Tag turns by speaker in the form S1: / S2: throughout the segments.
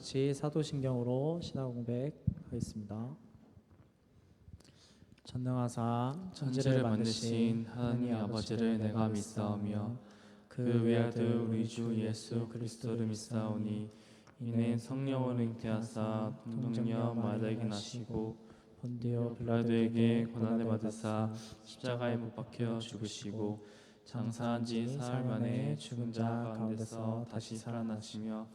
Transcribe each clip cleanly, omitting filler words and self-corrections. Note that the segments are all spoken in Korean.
S1: 같이 사도신경으로 신앙 고백하겠습니다. 전능하사 천지를 만드신 하나님 아버지를 내가 믿사오며 그 외아들 우리 주 예수 그리스도를 믿사오니 이는 성령으로 잉태하사 동정녀 마리아에게 나시고 본디오 빌라도에게 고난을 받으사 십자가에 못 박혀 죽으시고 장사한 지 사흘 만에 죽은 자 가운데서 다시 살아나시며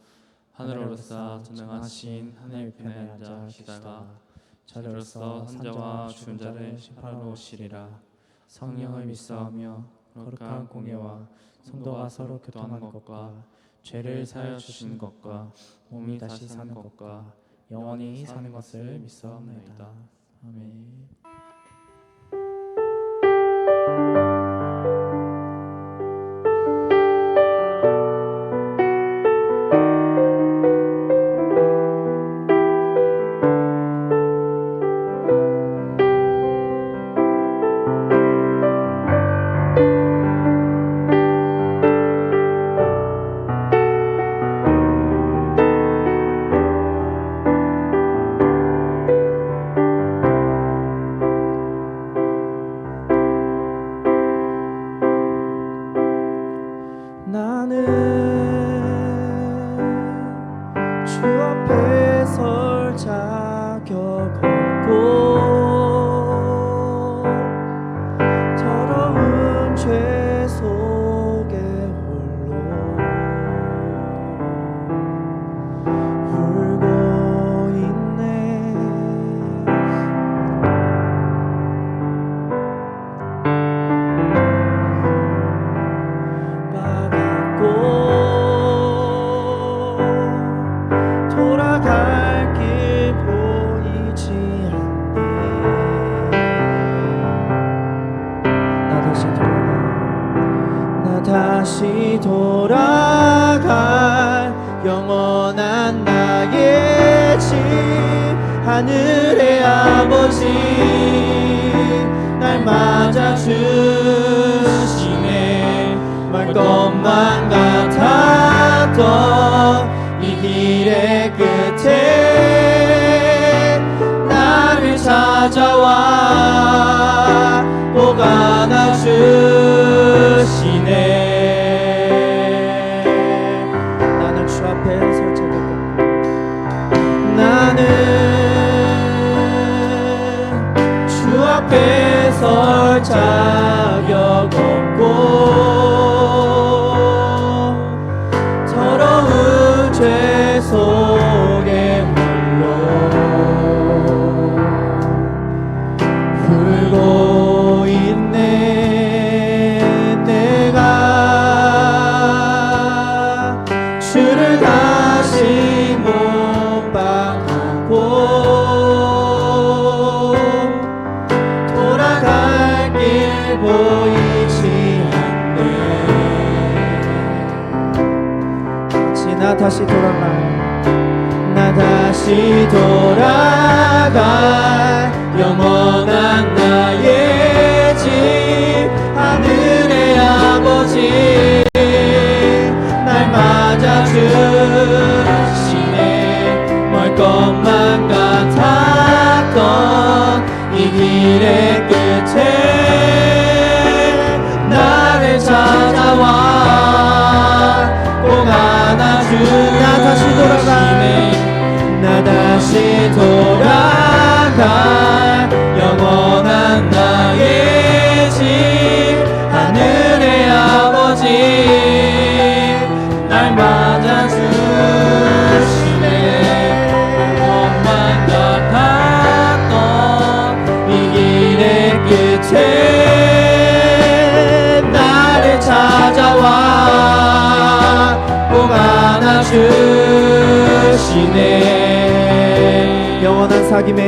S1: 하늘로 오르사 전능하신 하나님 편에 앉아 계시다가 저리로서 산자와 죽은 자를 심판하러 오시리라. 성령을 믿사오며 거룩한 공예와 성도가 서로 교통하는 것과 죄를 사하여 주시는 것과 몸이 다시 사는 것과 영원히 사는 것을 믿사옵나이다. 아멘. 주 앞에 설 자격 없고 더러운 죄 속에 홀로 울고 있네. 막았고 돌아갈 길 보이지 않네. 나 다시 돌아갈 영원한 나의 집 하늘의 아버지 날 맞아 주시네. 말 것만 같았던 이 길의 끝에 나를 찾아와 꼭 안아주시네. 나는 주 앞에 설 자격 없고 나는 주 앞에 설 자격 없고 더러운 죄 속에 홀로 울고 있네. 내가 주를 다시 못 박고 돌아갈 길 보이지 않네. 나 다시 돌아가 영원한 나의 집 하늘의 아버지 날 맞아 주시네. 멀 것만 같았던 이 길의 끝에 나를 찾아와 꼭 안아주시네. 나 다시 돌아갈 영원한 나의 집 하늘의 아버지 날 맞아 주시네. 것만 같았던 이 길의 끝에 나를 찾아와 꼭 안아주시네. 영원한 사귐에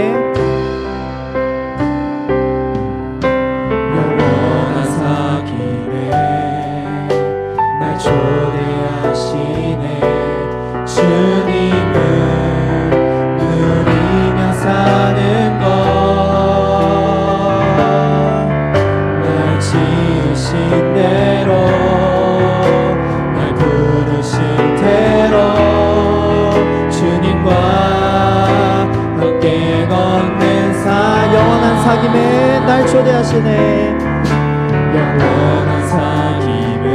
S1: 날 초대하시네. 주님을 누리며 사는 것 날 지으신 대로 날 부르신 대로 주님
S2: 사귐에 날 초대하시네.
S1: 영원한 사귐에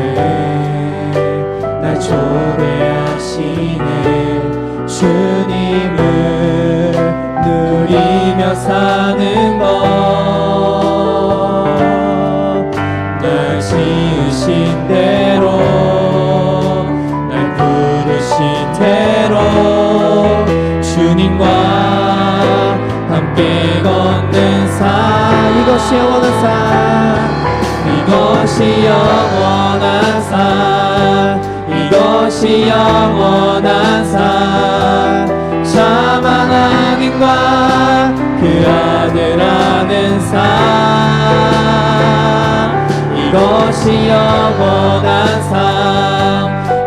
S1: 날 초대하시네. 주님을 누리며 사는 것날 지으신 대로 날 부르신 대로 주님과 함께 걷는 삶
S2: 이것이 영원한 삶
S1: 이것이 영원한 삶 이것이 영원한 삶 참 하나님과 그 아들 아는 삶 이것이 영원한 삶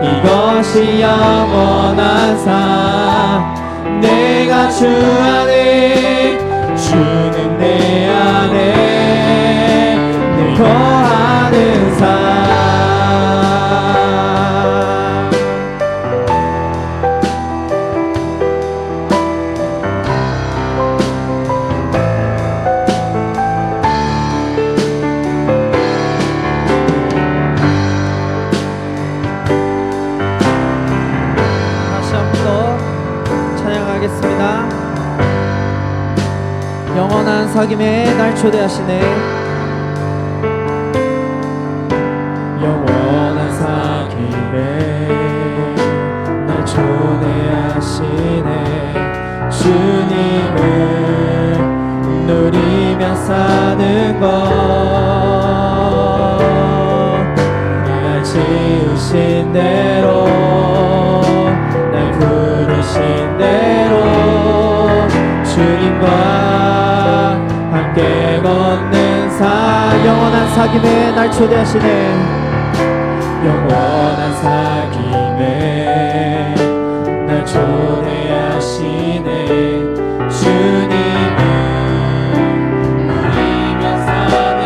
S1: 이것이 영원한 삶 내가 주 안에 주는 내 안에 늘 거하는 삶
S2: 다시 한 번 더 찬양하겠습니다. 영원한 사귐에 날 초대하시네.
S1: 영원한 사귐에 날 초대하시네. 주님을 누리며 사는 것날 지으신 대로 날 부르신 대로 주님과 함께 걷는 삶
S2: 영원한 사귐에 날 초대하시네.
S1: 영원한 사귐에 날 초대하시네. 주님을 누리며 사는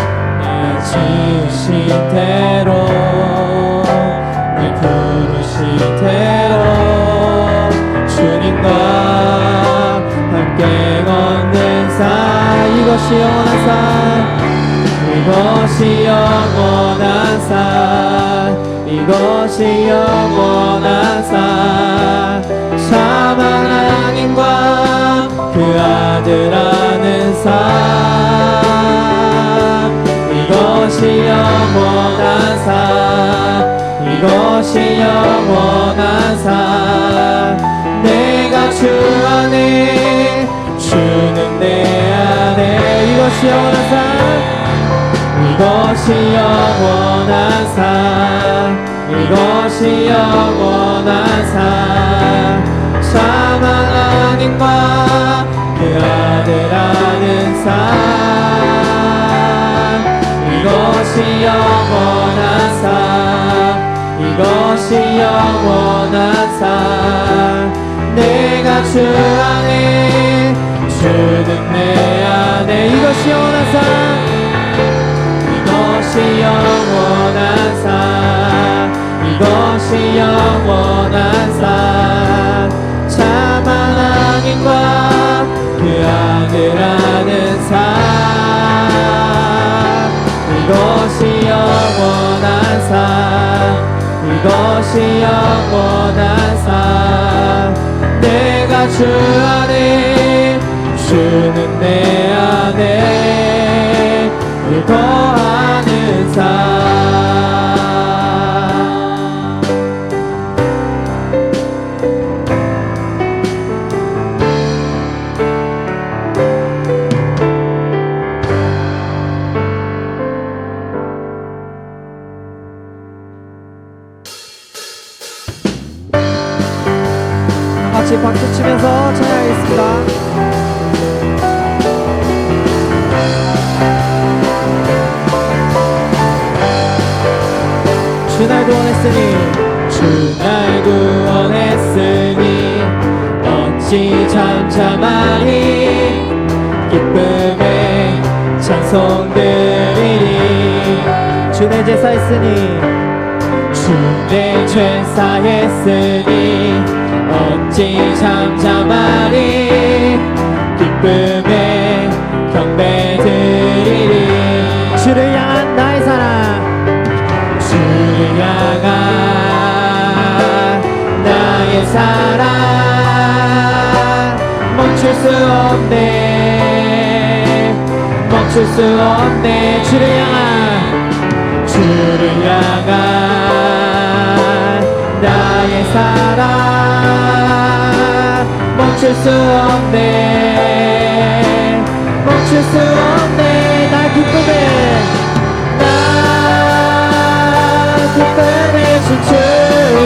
S1: 것날 지으신 대로 날 부르신 대로 주님과 함께 걷는 삶
S2: 이것이 영원한 삶
S1: 이것이 영원한 삶 이것이 영원한 삶 참 하나님과 그 아들 아는 삶 이것이 영원한 삶 이것이 영원한 삶 내가 주 안에 주는 내 안에
S2: 이것이 영원한 삶
S1: 이것이 영원한 삶 이것이 영원한 삶 참 하나님과 그 아들 아는 삶 이것이 영원한 삶 이것이 영원한 삶 내가 주 안에 주는 내 안에 이것이 영원한 삶 이것이 영원한 삶 이것이 영원한 삶 참 하나님과 그 아들 아는 삶 이것이 영원한 삶 이것이 영원한 삶 내가 주 안에 주는 내 안에 늘 거하는 삶
S2: 같이 박수 치면서 찬양하겠습니다. 주 날 구원했으니
S1: 주 날 구원했으니 어찌 잠잠하니 기쁨에 찬송 드리리
S2: 주 내 제사했으니
S1: 주 내 죄사했으니 어찌 잠잠하리 기쁨에 경배드리리
S2: 주를 향한 나의 사랑
S1: 주를 향한 나의 사랑 멈출 수 없네 멈출 수 없네 주를 향한 나의 사랑 멈출 수 없네 멈출 수 없네 나 기쁨에 춤추리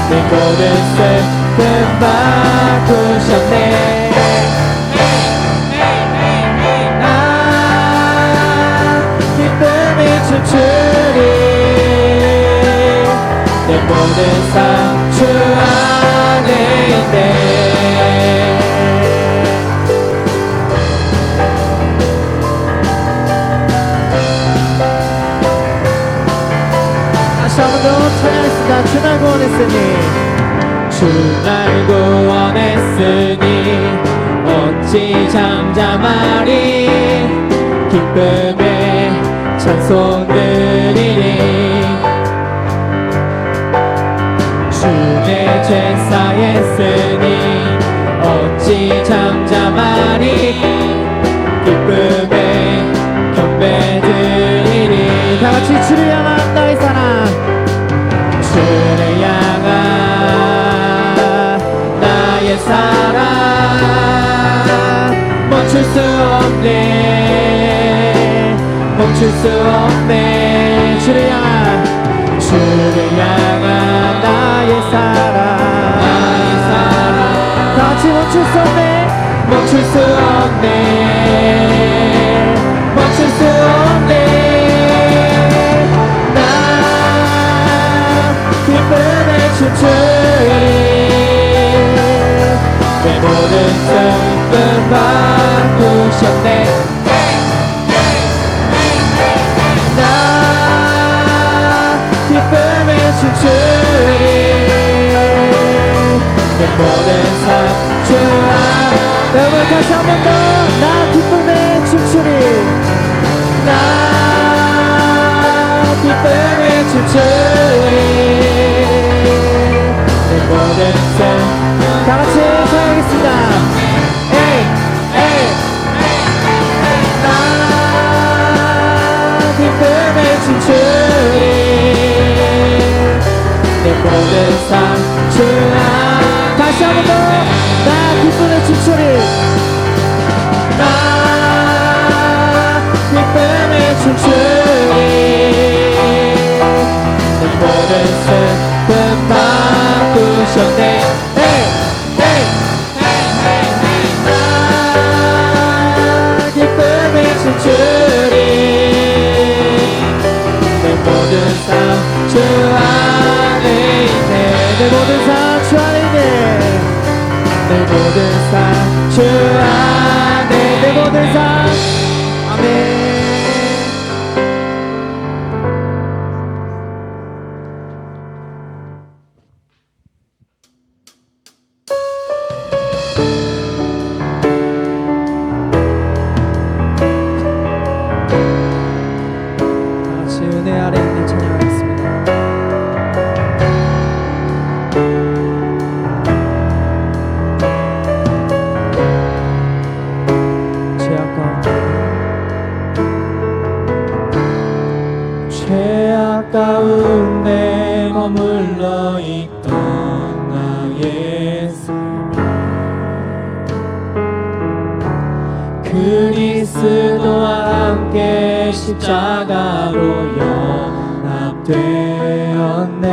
S1: 내 모든 슬픔 바꾸셨네 나 기쁨에 춤추리 내 모든 삶 주 안에 있네
S2: 다시 한 번 더 찬양했습니다. 주 날 구원했으니
S1: 주 날 구원했으니 어찌 잠잠하리 기쁨에 찬송 드리리 주의 죄 사했으니 어찌 잠잠하리 기쁨에 경배드리리
S2: 다같이 주를 향한 나의 사랑
S1: 주를 향한 나의 사랑 멈출 수 없네 멈출 수 없네 주를 향한
S2: 나의 사랑 다같이 멈출 수 없네
S1: 멈출 수 없네 멈출 수 없네 나 기쁨에 춤추리 내 모든 슬픔 바꾸셨네 나 기쁨에 춤추리 내 모든 삶 주
S2: 여러분 다시 한 번 더 나 기쁨에 춤추리
S1: 나 기쁨에 춤추리 내 모든 삶
S2: 다같이 찬양하겠습니다.
S1: 에이 에이 나 기쁨에 춤추리 내 모든 삶 주
S2: 다시 한 번 더 나 기쁨에 춤추리
S1: 나 기쁨에 춤추리 내 모든 슬픔 바꾸셨네 에이 에이 나 기쁨에 춤추리 내 모든 삶 주 안에 있네
S2: 내 모든 삶 주 안에 있네
S1: 내 모든 삶 주 안에
S2: 내 모든 삶 아멘 다같이 은혜 아래 있는 찬양하겠습니다.
S1: 죄악 가운데 머물러 있던 나의 삶이 그리스도와 함께 십자가로 연합되었네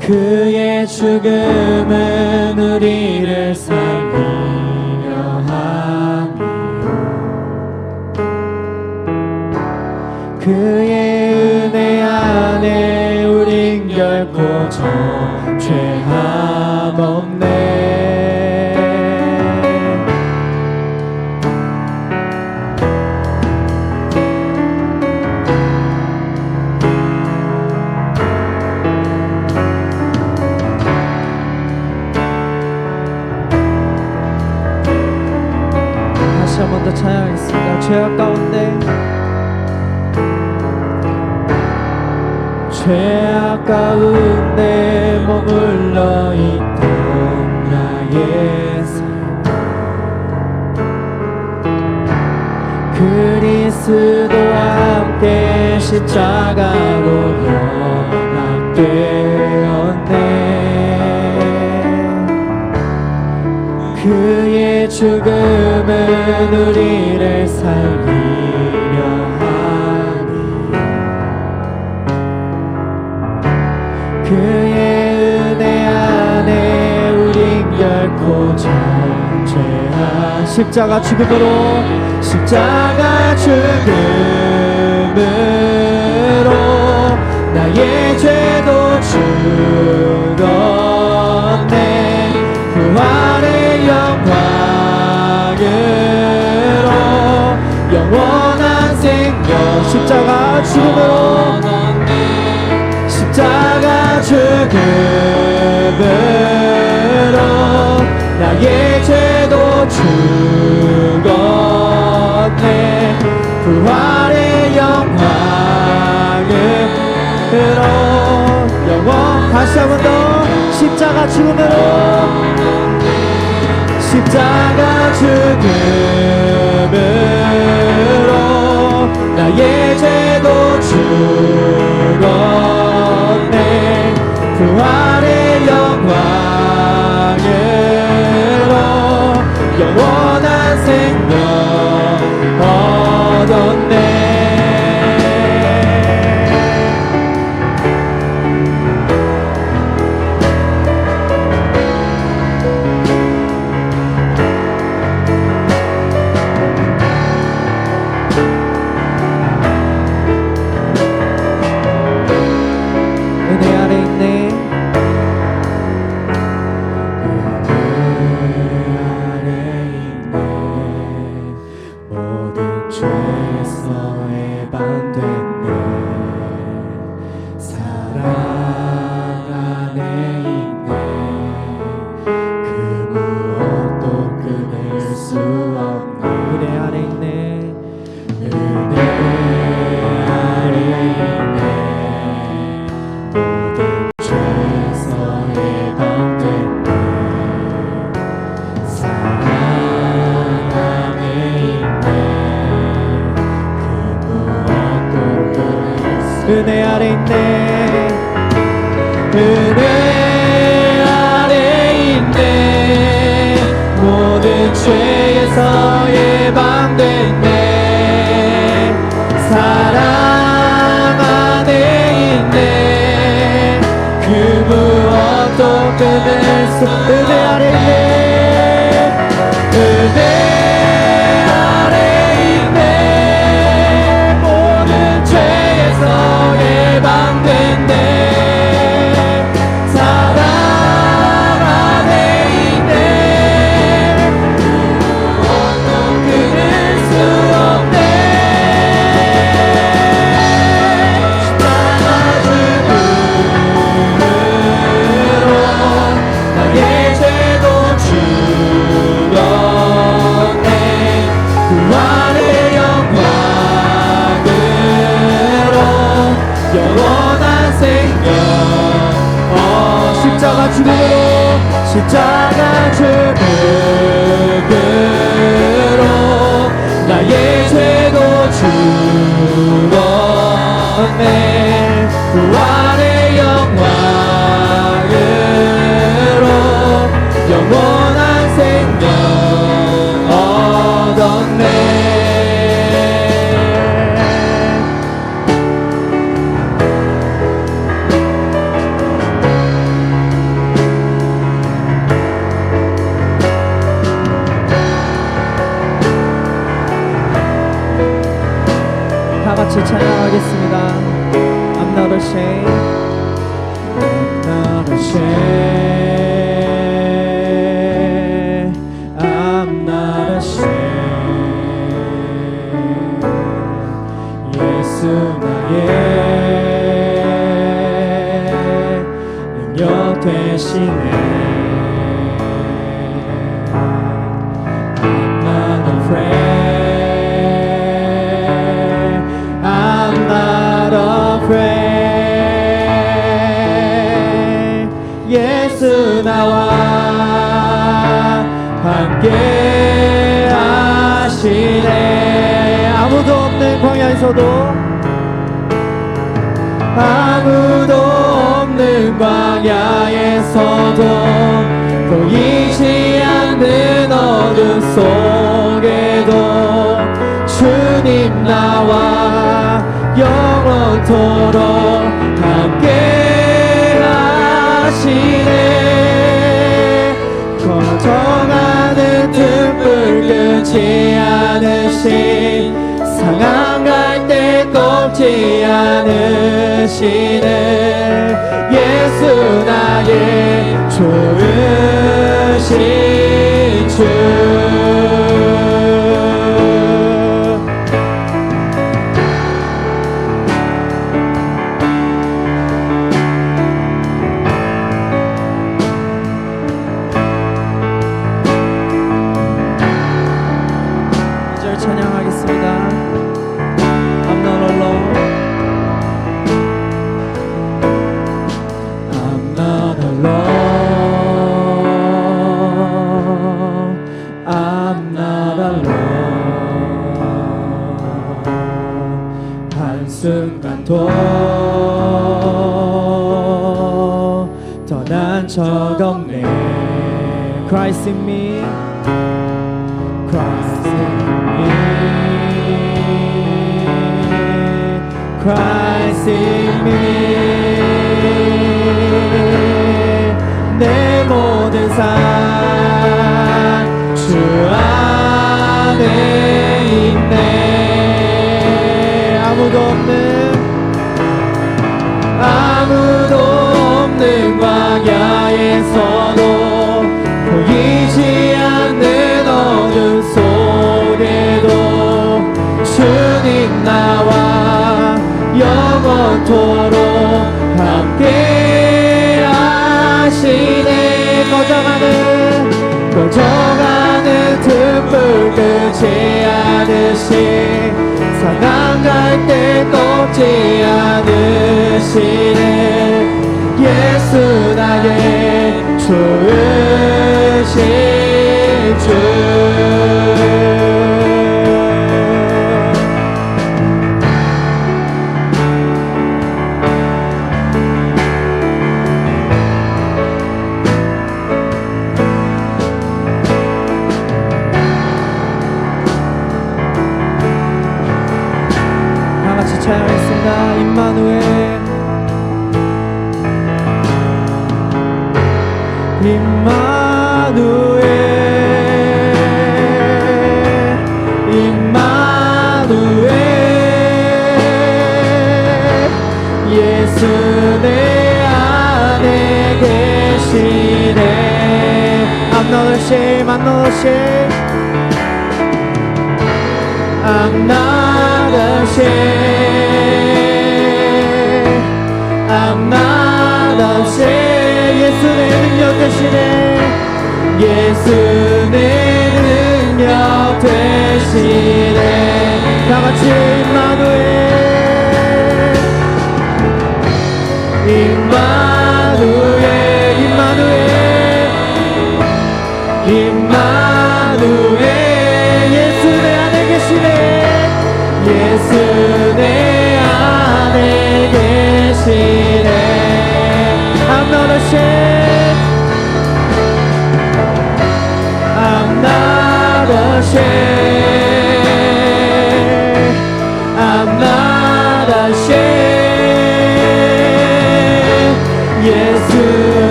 S1: 그의 죽음은 우리를 살리려 함이요 그의 은혜 안에 우린 결코 죄함 없네
S2: 죄악 가운데 죄악 가운데 머물러 있던 나의 삶 그리스도와 함께 십자가로 연합되었네. 그의 죽음은 우리를 살리려 하니 그의 은혜 안에 우린 결코 정죄한 십자가 죽음으로 나의 죄도 죽었네. 부활의 영광으로 영원한 생명 십자가 죽음으로 나의 죄도 죽었네. 부활의 영광으로 다시 한 번 더 십자가 죽음으로 나의 죄도 죽었네. 부활의 영광으로 영원한 생명 얻었네. 은혜 아래 있네. 모든 죄에서 해방됐네. 사랑 안에 있네. 그 무엇도 끊을 수 없네. 은혜 아래 있네. 은혜 아래 있네. 모든 죄에서 해방됐네. 사랑 안에 있네. 그 무엇도 끊을 수 은혜 아래 있네. 은혜 아래 있네. 모든 죄에서 예방됐네. 사랑 안에 있네. 그 무엇도 끊을 수 은혜 아래 있네. 은혜 아래 있네. 모든 죄에서 예방됐네. 사랑 안에 있네. 그 무엇도 끊을 수 없네. 십자가 죽음으로 나의 죄도 죽었네. 부활의 영광으로 영원한 생명 십자가 죽음으로 나의 죄도 죽었네. 부활의 영광으로 영원한 생명 얻었네. 다 같이 찬양하겠습니다. I'm not ashamed. I'm not ashamed. I'm not ashamed. 예수 나의 능력 되시네. I'm not afraid. 함께 하시네. 아무도 없는 광야에서도 아무도 없는 광야에서도 보이지 않는 어둠 속에도 주님 나와 영원토록 함께 하시네. 거정하는 등불 끄지 않으신 상한 갈대 꺾지 않으시는 예수 나의 좋으신 주. 이절 찬양하겠습니다. I'm not alone. I'm not alone. I'm not alone. 한순간도 떠난 적 없네. Christ in me. Christ in me. Christ in me. 내 모든 삶 주 안에 있네. 아무도 없는 광야에서도 보이지 않는 어둠 속에도 주님 나와 영원토록 함께 하시네. 거정하는 등불 끄지 않으신 상한 갈대 꺾지 않으시는 예수 나의 좋으신 주. 다같이 찬양하겠습니다. 임마누엘. 임마누엘. 임마누엘. 예수 내 안에 계시네. I'm not ashamed. I'm not ashamed. I'm not ashamed. I'm not ashamed. 예수 내 능력 되시네. 예수 내 능력 되시네. 다같이 임마누엘. 임마누엘. 임마누엘. 임마누엘. 예수 내 안에 계시네. 예수 내 안에 계시네. I'm not ashamed. I'm not ashamed. I'm not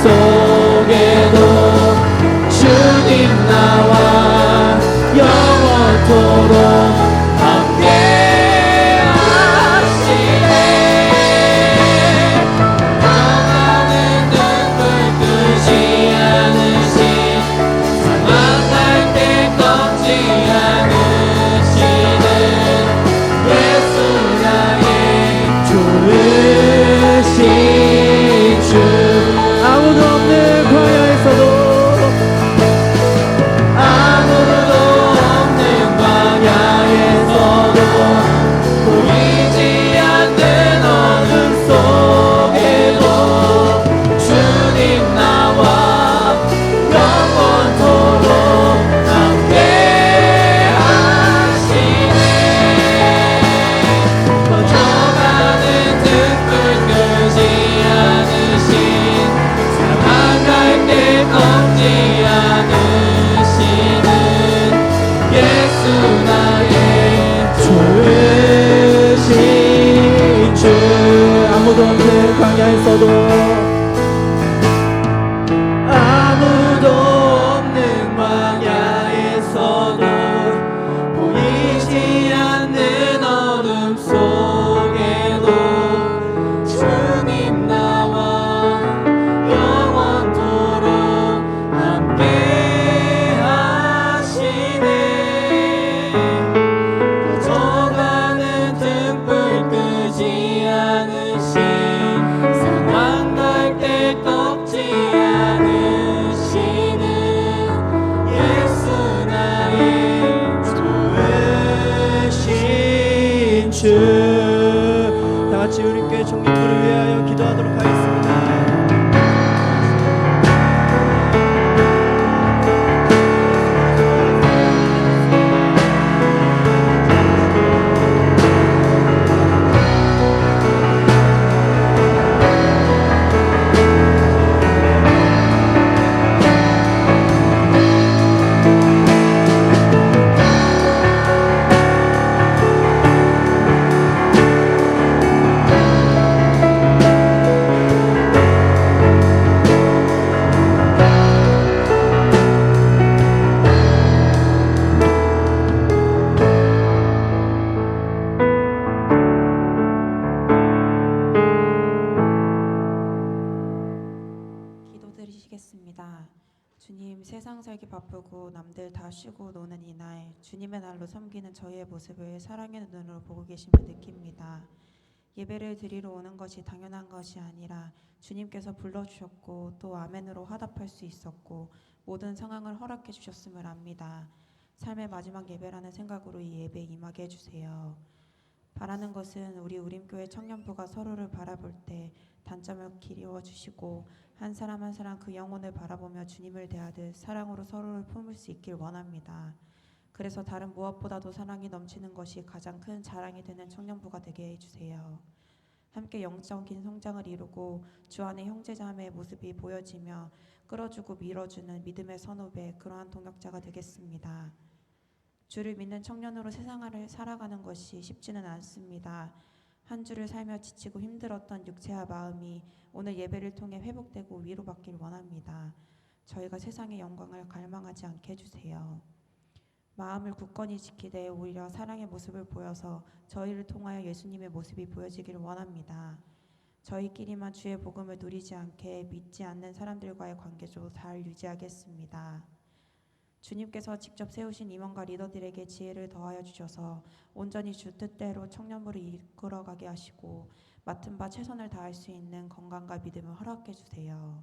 S1: 속에도 주님 나와 영원토록 함께 하시네. 떠나는 눈물 끄지 않으신 사망할 때 꺾지 않으시는 예수 나의 좋으신 주.
S2: 아무도 없는 광야에서도
S1: 아무도 없는 광야에서도 보이지 않는 어둠 속에도 주님 나와 영원토록 함께 하시네. 퍼져가는 등불 끄지 않으신 사랑할 때 꺾지 않으시는 예수 나의 좋으신 주.
S2: 아무도 없는 광야에서도
S1: 아무도 없는 광야에서도 보이지 않는 어둠 속에도 주님 나와 영원토록 함께 하시네. 퍼져가는 등불 끄지 않으신 사랑할 때 꺾지 않으시는 예수 나의 좋으신 주.
S2: 다 같이 우리 교회 청년부를 위하여 기도하도록 하겠습니다.
S3: 기도드리시겠습니다. 주님, 세상 살기 바쁘고 남들 다 쉬고 노는 이날 주님의 날로 섬기는 저희의 모습을 사랑의 눈으로 보고 계심을 느낍니다. 예배를 드리러 오는 것이 당연한 것이 아니라 주님께서 불러주셨고 또 아멘으로 화답할 수 있었고 모든 상황을 허락해 주셨음을 압니다. 삶의 마지막 예배라는 생각으로 이 예배에 임하게 해주세요. 바라는 것은 우리 우림교회 청년부가 서로를 바라볼 때 단점을 기리워 주시고 한 사람 한 사람 그 영혼을 바라보며 주님을 대하듯 사랑으로 서로를 품을 수 있길 원합니다. 그래서 다른 무엇보다도 사랑이 넘치는 것이 가장 큰 자랑이 되는 청년부가 되게 해주세요. 함께 영적인 성장을 이루고 주 안에 형제자매의 모습이 보여지며 끌어주고 밀어주는 믿음의 선후배, 그러한 동역자가 되겠습니다. 주를 믿는 청년으로 세상을 살아가는 것이 쉽지는 않습니다. 한 주를 살며 지치고 힘들었던 육체와 마음이 오늘 예배를 통해 회복되고 위로받길 원합니다. 저희가 세상의 영광을 갈망하지 않게 해주세요. 마음을 굳건히 지키되 오히려 사랑의 모습을 보여서 저희를 통하여 예수님의 모습이 보여지기를 원합니다. 저희끼리만 주의 복음을 누리지 않게 믿지 않는 사람들과의 관계도 잘 유지하겠습니다. 주님께서 직접 세우신 임원과 리더들에게 지혜를 더하여 주셔서 온전히 주 뜻대로 청년부를 이끌어가게 하시고 맡은 바 최선을 다할 수 있는 건강과 믿음을 허락해 주세요.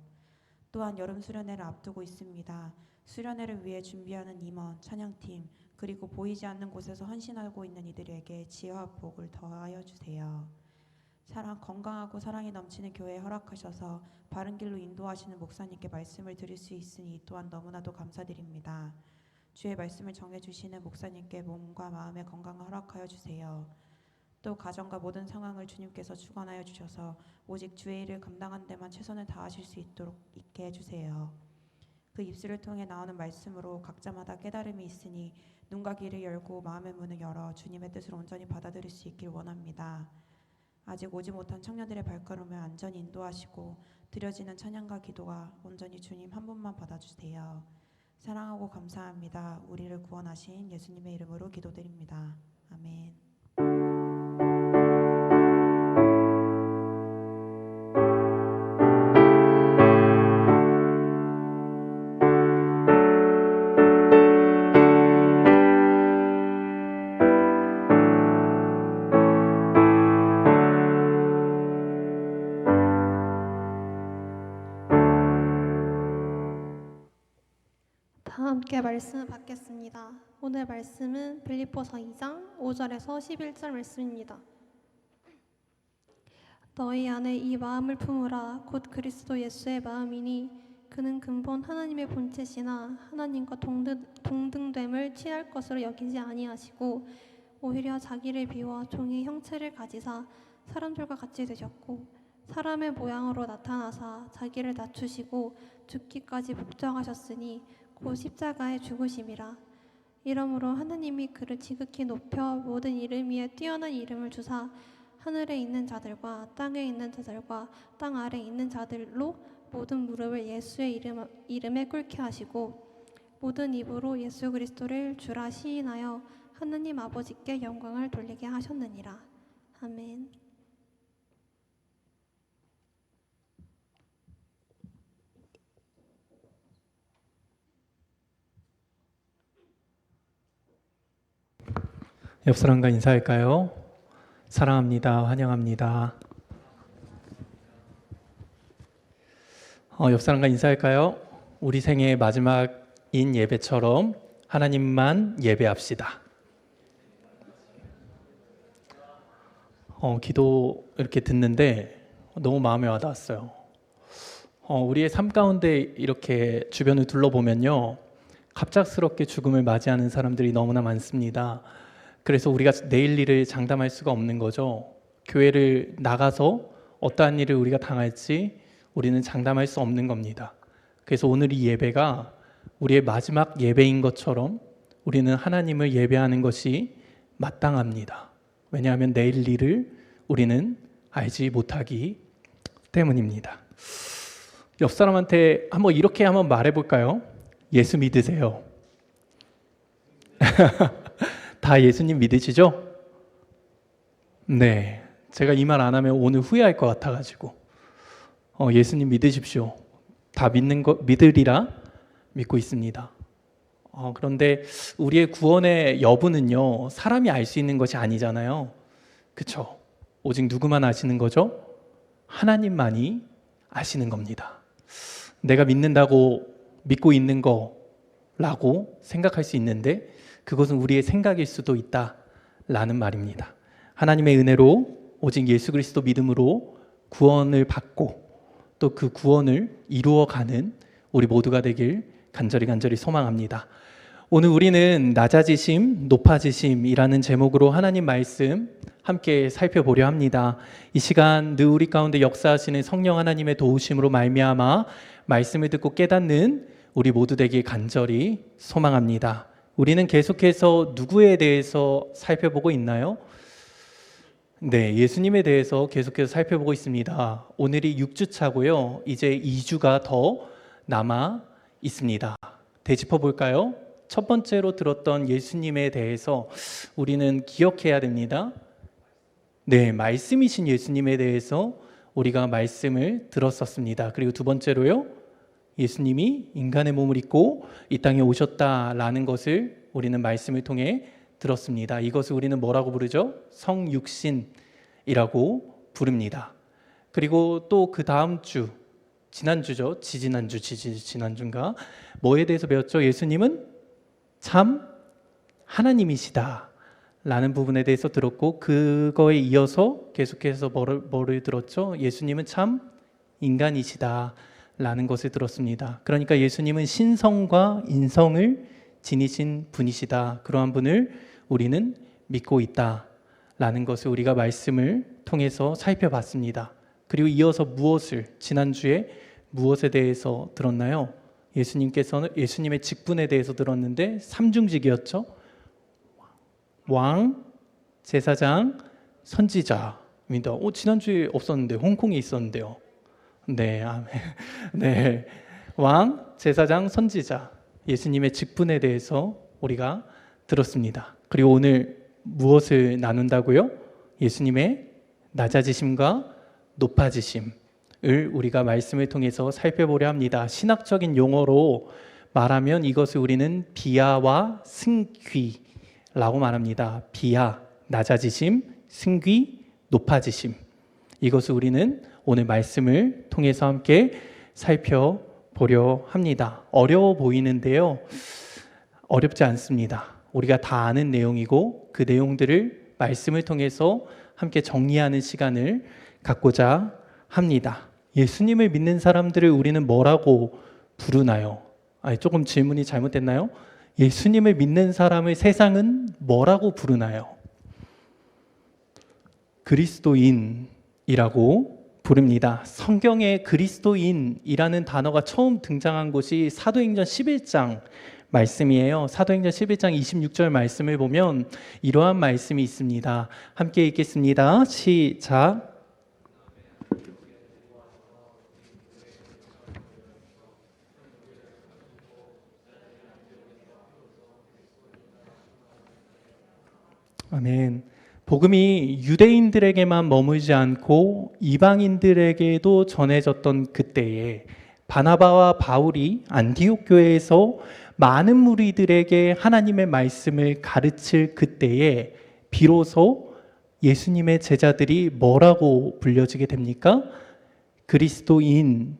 S3: 또한 여름 수련회를 앞두고 있습니다. 수련회를 위해 준비하는 임원, 찬양팀, 그리고 보이지 않는 곳에서 헌신하고 있는 이들에게 지혜와 복을 더하여 주세요. 건강하고 사랑이 넘치는 교회에 허락하셔서 바른 길로 인도하시는 목사님께 말씀을 드릴 수 있으니 이 또한 너무나도 감사드립니다. 주의 말씀을 정해주시는 목사님께 몸과 마음의 건강을 허락하여 주세요. 또 가정과 모든 상황을 주님께서 주관하여 주셔서 오직 주의 일을 감당하는 데만 최선을 다하실 수 있게 해주세요. 그 입술을 통해 나오는 말씀으로 각자마다 깨달음이 있으니 눈과 귀를 열고 마음의 문을 열어 주님의 뜻을 온전히 받아들일 수 있길 원합니다. 아직 오지 못한 청년들의 발걸음을 안전히 인도하시고 드려지는 찬양과 기도가 온전히 주님 한 분만 받아주세요. 사랑하고 감사합니다. 우리를 구원하신 예수님의 이름으로 기도드립니다. 아멘.
S4: 다 함께 말씀 받겠습니다. 오늘 말씀은 빌립보서 2장 5절에서 11절 말씀입니다. 너희 안에 이 마음을 품으라. 곧 그리스도 예수의 마음이니 그는 근본 하나님의 본체시나 하나님과 동등됨을 취할 것으로 여기지 아니하시고 오히려 자기를 비워 종의 형체를 가지사 사람들과 같이 되셨고 사람의 모양으로 나타나사 자기를 낮추시고 죽기까지 복종하셨으니 곧 십자가의 죽으심이라. 이러므로 하나님이 그를 지극히 높여 모든 이름 위에 뛰어난 이름을 주사 하늘에 있는 자들과 땅에 있는 자들과 땅 아래 있는 자들로 모든 무릎을 예수의 이름에 꿇게 하시고 모든 입으로 예수 그리스도를 주라 시인하여 하나님 아버지께 영광을 돌리게 하셨느니라. 아멘.
S5: 옆 사람과 인사할까요? 사랑합니다. 환영합니다. 옆 사람과 인사할까요? 우리 생애의 마지막인 예배처럼 하나님만 예배합시다. 기도 이렇게 듣는데 너무 마음에 와닿았어요. 우리의 삶 가운데 이렇게 주변을 둘러보면요, 갑작스럽게 죽음을 맞이하는 사람들이 너무나 많습니다. 그래서 우리가 내일 일을 장담할 수가 없는 거죠. 교회를 나가서 어떠한 일을 우리가 당할지 우리는 장담할 수 없는 겁니다. 그래서 오늘 이 예배가 우리의 마지막 예배인 것처럼 우리는 하나님을 예배하는 것이 마땅합니다. 왜냐하면 내일 일을 우리는 알지 못하기 때문입니다. 옆 사람한테 이렇게 한번 말해볼까요? 예수 믿으세요. 다 예수님 믿으시죠? 네, 제가 이 말 안 하면 오늘 후회할 것 같아가지고 예수님 믿으십시오. 다 믿으리라 믿고 있습니다. 그런데 우리의 구원의 여부는요, 사람이 알 수 있는 것이 아니잖아요. 그렇죠? 오직 누구만 아시는 거죠? 하나님만이 아시는 겁니다. 내가 믿고 있는 거라고 생각할 수 있는데 그것은 우리의 생각일 수도 있다라는 말입니다. 하나님의 은혜로 오직 예수 그리스도 믿음으로 구원을 받고 또 그 구원을 이루어가는 우리 모두가 되길 간절히 소망합니다. 오늘 우리는 낮아지심, 높아지심이라는 제목으로 하나님 말씀 함께 살펴보려 합니다. 이 시간 늘 우리 가운데 역사하시는 성령 하나님의 도우심으로 말미암아 말씀을 듣고 깨닫는 우리 모두 되길 간절히 소망합니다. 우리는 계속해서 누구에 대해서 살펴보고 있나요? 네, 예수님에 대해서 계속해서 살펴보고 있습니다. 오늘이 6주차고요. 이제 2주가 더 남아 있습니다. 되짚어 볼까요? 첫 번째로 들었던 예수님에 대해서 우리는 기억해야 됩니다. 네, 말씀이신 예수님에 대해서 우리가 말씀을 들었었습니다. 그리고 두 번째로요, 예수님이 인간의 몸을 입고 이 땅에 오셨다라는 것을 우리는 말씀을 통해 들었습니다. 이것을 우리는 뭐라고 부르죠? 성육신이라고 부릅니다. 그리고 또 그 다음 주, 지난주죠. 지난주인가? 뭐에 대해서 배웠죠? 예수님은 참 하나님이시다 라는 부분에 대해서 들었고, 그거에 이어서 계속해서 뭐를 들었죠? 예수님은 참 인간이시다 라는 것을 들었습니다. 그러니까 예수님은 신성과 인성을 지니신 분이시다. 그러한 분을 우리는 믿고 있다라는 것을 우리가 말씀을 통해서 살펴봤습니다. 그리고 이어서 지난주에 무엇에 대해서 들었나요? 예수님께서는 예수님의 직분에 대해서 들었는데 삼중직이었죠. 왕, 제사장, 선지자입니다. 지난주에 없었는데 홍콩에 있었는데요. 네, 아멘. 네, 왕, 제사장, 선지자, 예수님의 직분에 대해서 우리가 들었습니다. 그리고 오늘 무엇을 나눈다고요? 예수님의 낮아지심과 높아지심을 우리가 말씀을 통해서 살펴보려 합니다. 신학적인 용어로 말하면 이것을 우리는 비하와 승귀라고 말합니다. 비하, 낮아지심, 승귀, 높아지심. 이것을 우리는 오늘 말씀을 통해서 함께 살펴보려 합니다. 어려워 보이는데요. 어렵지 않습니다. 우리가 다 아는 내용이고 그 내용들을 말씀을 통해서 함께 정리하는 시간을 갖고자 합니다. 예수님을 믿는 사람들을 우리는 뭐라고 부르나요? 조금 질문이 잘못됐나요? 예수님을 믿는 사람을 세상은 뭐라고 부르나요? 그리스도인이라고 부릅니다. 성경에 그리스도인이라는 단어가 처음 등장한 곳이 사도행전 11장 말씀이에요. 사도행전 11장 26절 말씀을 보면 이러한 말씀이 있습니다. 함께 읽겠습니다. 시작. 아멘. 복음이 유대인들에게만 머물지 않고 이방인들에게도 전해졌던 그때에 바나바와 바울이 안디옥 교회에서 많은 무리들에게 하나님의 말씀을 가르칠 그때에 비로소 예수님의 제자들이 뭐라고 불려지게 됩니까? 그리스도인이라고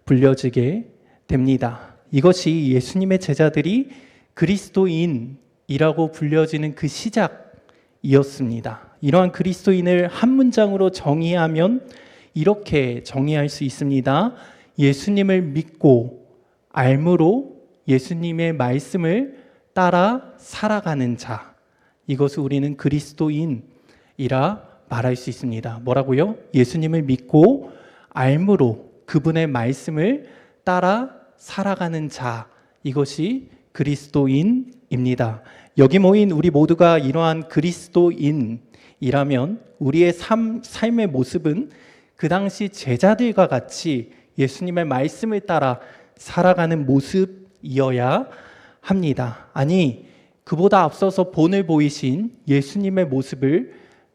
S5: 불려지게 됩니다. 이것이 예수님의 제자들이 그리스도인이라고 불려지는 그 시작이었습니다. 이러한 그리스도인을 한 문장으로 정의하면 이렇게 정의할 수 있습니다. 예수님을 믿고 알므로 예수님의 말씀을 따라 살아가는 자. 이것을 우리는 그리스도인이라 말할 수 있습니다. 뭐라고요? 예수님을 믿고 알므로 그분의 말씀을 따라 살아가는 자. 이것이 그리스도인입니다. 여기 모인 우리 모두가 이러한 그리스도인이라면 우리의 삶의 모습은 그 당시 제자들과 같이 예수님의 말씀을 따라 살아가는 모습이어야 합니다. 아니, 그보다 앞서서 본을 보이신 예수님의 모습을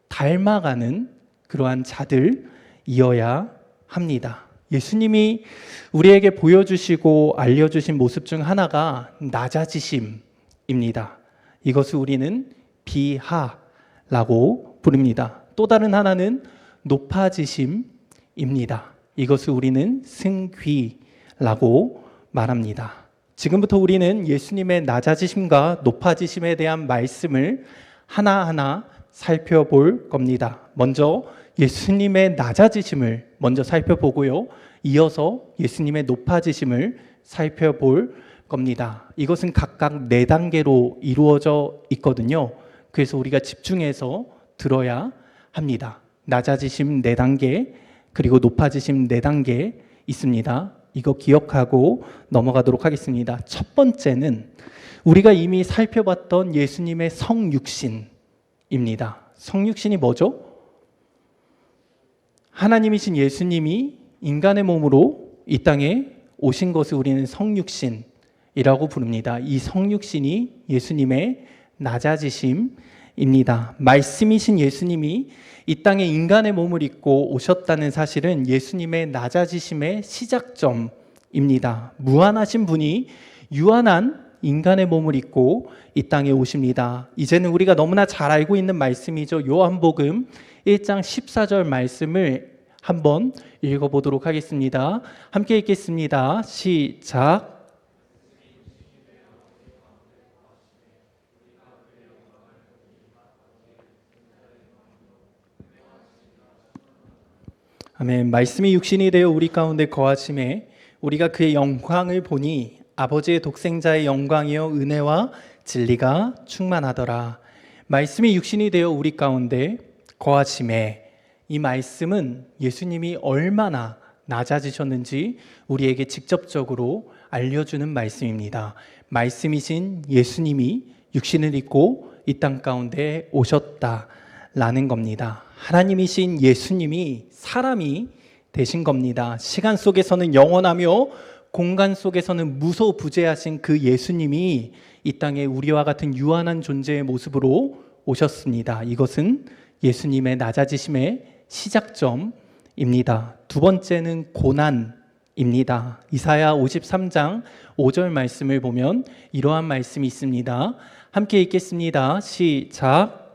S5: 닮아가는 그러한 자들이어야 합니다. 예수님이 우리에게 보여주시고 알려주신 모습 중 하나가 낮아지심입니다. 이것을 우리는 비하라고 부릅니다. 또 다른 하나는 높아지심입니다. 이것을 우리는 승귀라고 말합니다. 지금부터 우리는 예수님의 낮아지심과 높아지심에 대한 말씀을 하나하나 살펴볼 겁니다. 먼저 예수님의 낮아지심을 먼저 살펴보고요. 이어서 예수님의 높아지심을 살펴볼 겁니다. 이것은 각각 4단계로 이루어져 있거든요. 그래서 우리가 집중해서 들어야 합니다. 낮아지심 4단계, 그리고 높아지심 4단계 있습니다. 이거 기억하고 넘어가도록 하겠습니다. 첫 번째는 우리가 이미 살펴봤던 예수님의 성육신입니다. 성육신이 뭐죠? 하나님이신 예수님이 인간의 몸으로 이 땅에 오신 것을 우리는 성육신이라고 부릅니다. 이 성육신이 예수님의 낮아지심입니다. 말씀이신 예수님이 이 땅에 인간의 몸을 입고 오셨다는 사실은 예수님의 낮아지심의 시작점입니다. 무한하신 분이 유한한 인간의 몸을 입고 이 땅에 오십니다. 이제는 우리가 너무나 잘 알고 있는 말씀이죠. 요한복음 1장 14절 말씀을 한번 읽어보도록 하겠습니다. 함께 읽겠습니다. 시작. 아멘. 말씀이 육신이 되어 우리 가운데 거하심에 우리가 그의 영광을 보니 아버지의 독생자의 영광이요 은혜와 진리가 충만하더라. 말씀이 육신이 되어 우리 가운데 거하심에, 이 말씀은 예수님이 얼마나 낮아지셨는지 우리에게 직접적으로 알려주는 말씀입니다. 말씀이신 예수님이 육신을 입고 이 땅 가운데 오셨다라는 겁니다. 하나님이신 예수님이 사람이 되신 겁니다. 시간 속에서는 영원하며 공간 속에서는 무소부재하신 그 예수님이 이 땅에 우리와 같은 유한한 존재의 모습으로 오셨습니다. 이것은 예수님의 낮아지심의 시작점입니다. 두 번째는 고난입니다. 이사야 53장 5절 말씀을 보면 이러한 말씀이 있습니다. 함께 읽겠습니다. 시작.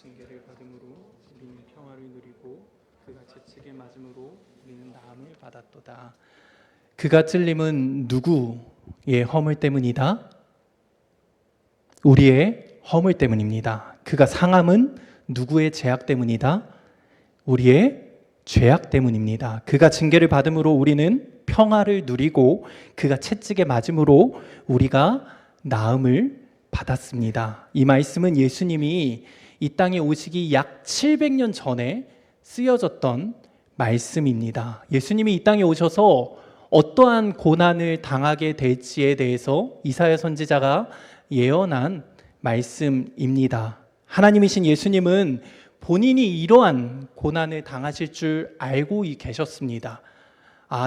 S5: 징계를 받음으로 우리는 평화를 누리고 그가 채찍에 맞음으로 우리는 나음을 받았도다. 그가 찔림은 누구의 허물 때문이다? 우리의 허물 때문입니다. 그가 상함은 누구의 죄악 때문이다? 우리의 죄악 때문입니다. 그가 징계를 받음으로 우리는 평화를 누리고 그가 채찍에 맞음으로 우리가 나음을 받았습니다. 이 말씀은 예수님이 이 땅에 오시기 약 700년 전에 쓰여졌던 말씀입니다. 예수님이 이 땅에 오셔서 어떠한 고난을 당하게 될지에 대해서 이사야 선지자가 예언한 말씀입니다. 하나님이신 예수님은 본인이 이러한 고난을 당하실 줄 알고 계셨습니다.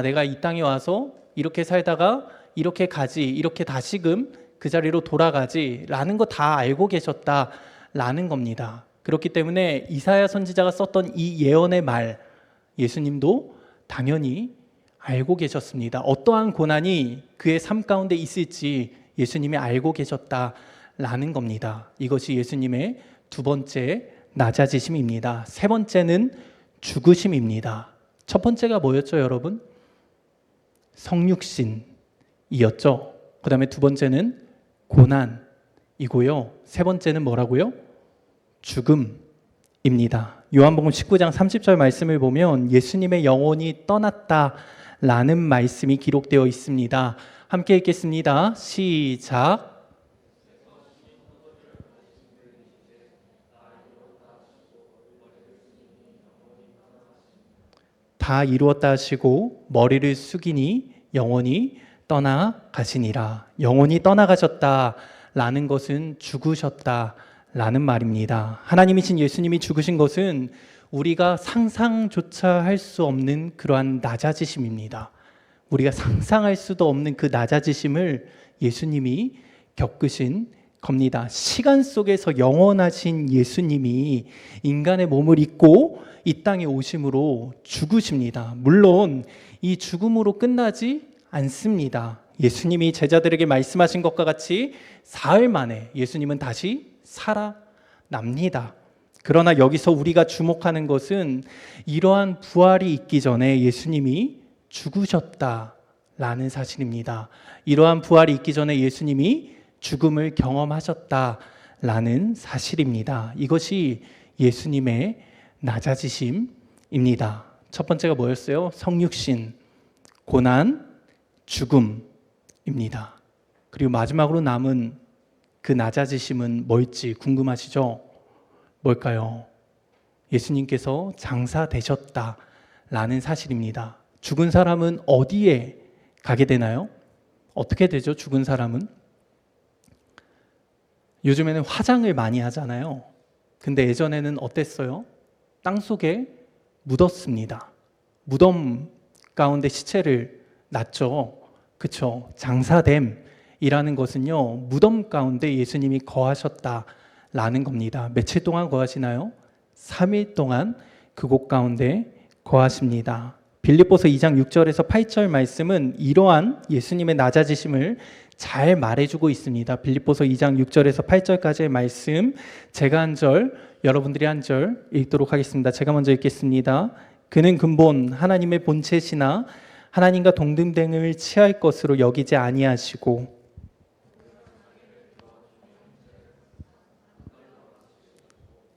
S5: 내가 이 땅에 와서 이렇게 살다가 이렇게 가지, 이렇게 다시금 그 자리로 돌아가지 라는 거 다 알고 계셨다라는 겁니다. 그렇기 때문에 이사야 선지자가 썼던 이 예언의 말, 예수님도 당연히 알고 계셨습니다. 어떠한 고난이 그의 삶 가운데 있을지 예수님이 알고 계셨다라는 겁니다. 이것이 예수님의 두 번째 낮아지심입니다. 세 번째는 죽으심입니다. 첫 번째가 뭐였죠, 여러분? 성육신이었죠. 그 다음에 두 번째는 고난이고요. 세 번째는 뭐라고요? 죽음입니다. 요한복음 19장 30절 말씀을 보면 예수님의 영혼이 떠났다라는 말씀이 기록되어 있습니다. 함께 읽겠습니다. 시작. 다 이루었다 하시고 머리를 숙이니 영원히 떠나가시니라. 영원히 떠나가셨다라는 것은 죽으셨다라는 말입니다. 하나님이신 예수님이 죽으신 것은 우리가 상상조차 할 수 없는 그러한 낮아지심입니다. 우리가 상상할 수도 없는 그 낮아지심을 예수님이 겪으신 겁니다. 시간 속에서 영원하신 예수님이 인간의 몸을 입고 이 땅에 오심으로 죽으십니다. 물론 이 죽음으로 끝나지 않습니다. 예수님이 제자들에게 말씀하신 것과 같이 사흘 만에 예수님은 다시 살아납니다. 그러나 여기서 우리가 주목하는 것은 이러한 부활이 있기 전에 예수님이 죽으셨다라는 사실입니다. 이러한 부활이 있기 전에 예수님이 죽음을 경험하셨다라는 사실입니다. 이것이 예수님의 낮아지심입니다. 첫 번째가 뭐였어요? 성육신, 고난, 죽음입니다. 그리고 마지막으로 남은 그 낮아지심은 뭘지 궁금하시죠? 뭘까요? 예수님께서 장사되셨다라는 사실입니다. 죽은 사람은 어디에 가게 되나요? 어떻게 되죠? 죽은 사람은? 요즘에는 화장을 많이 하잖아요. 근데 예전에는 어땠어요? 땅속에 묻었습니다. 무덤 가운데 시체를 놨죠. 그렇죠? 장사됨이라는 것은요, 무덤 가운데 예수님이 거하셨다라는 겁니다. 며칠 동안 거하시나요? 3일 동안 그곳 가운데 거하십니다. 빌립보서 2장 6절에서 8절 말씀은 이러한 예수님의 낮아지심을 잘 말해주고 있습니다. 빌립보서 2장 6절에서 8절까지의 말씀, 제가 한 절, 여러분들이 한 절 읽도록 하겠습니다. 제가 먼저 읽겠습니다. 그는 근본 하나님의 본체시나 하나님과 동등됨을 취할 것으로 여기지 아니하시고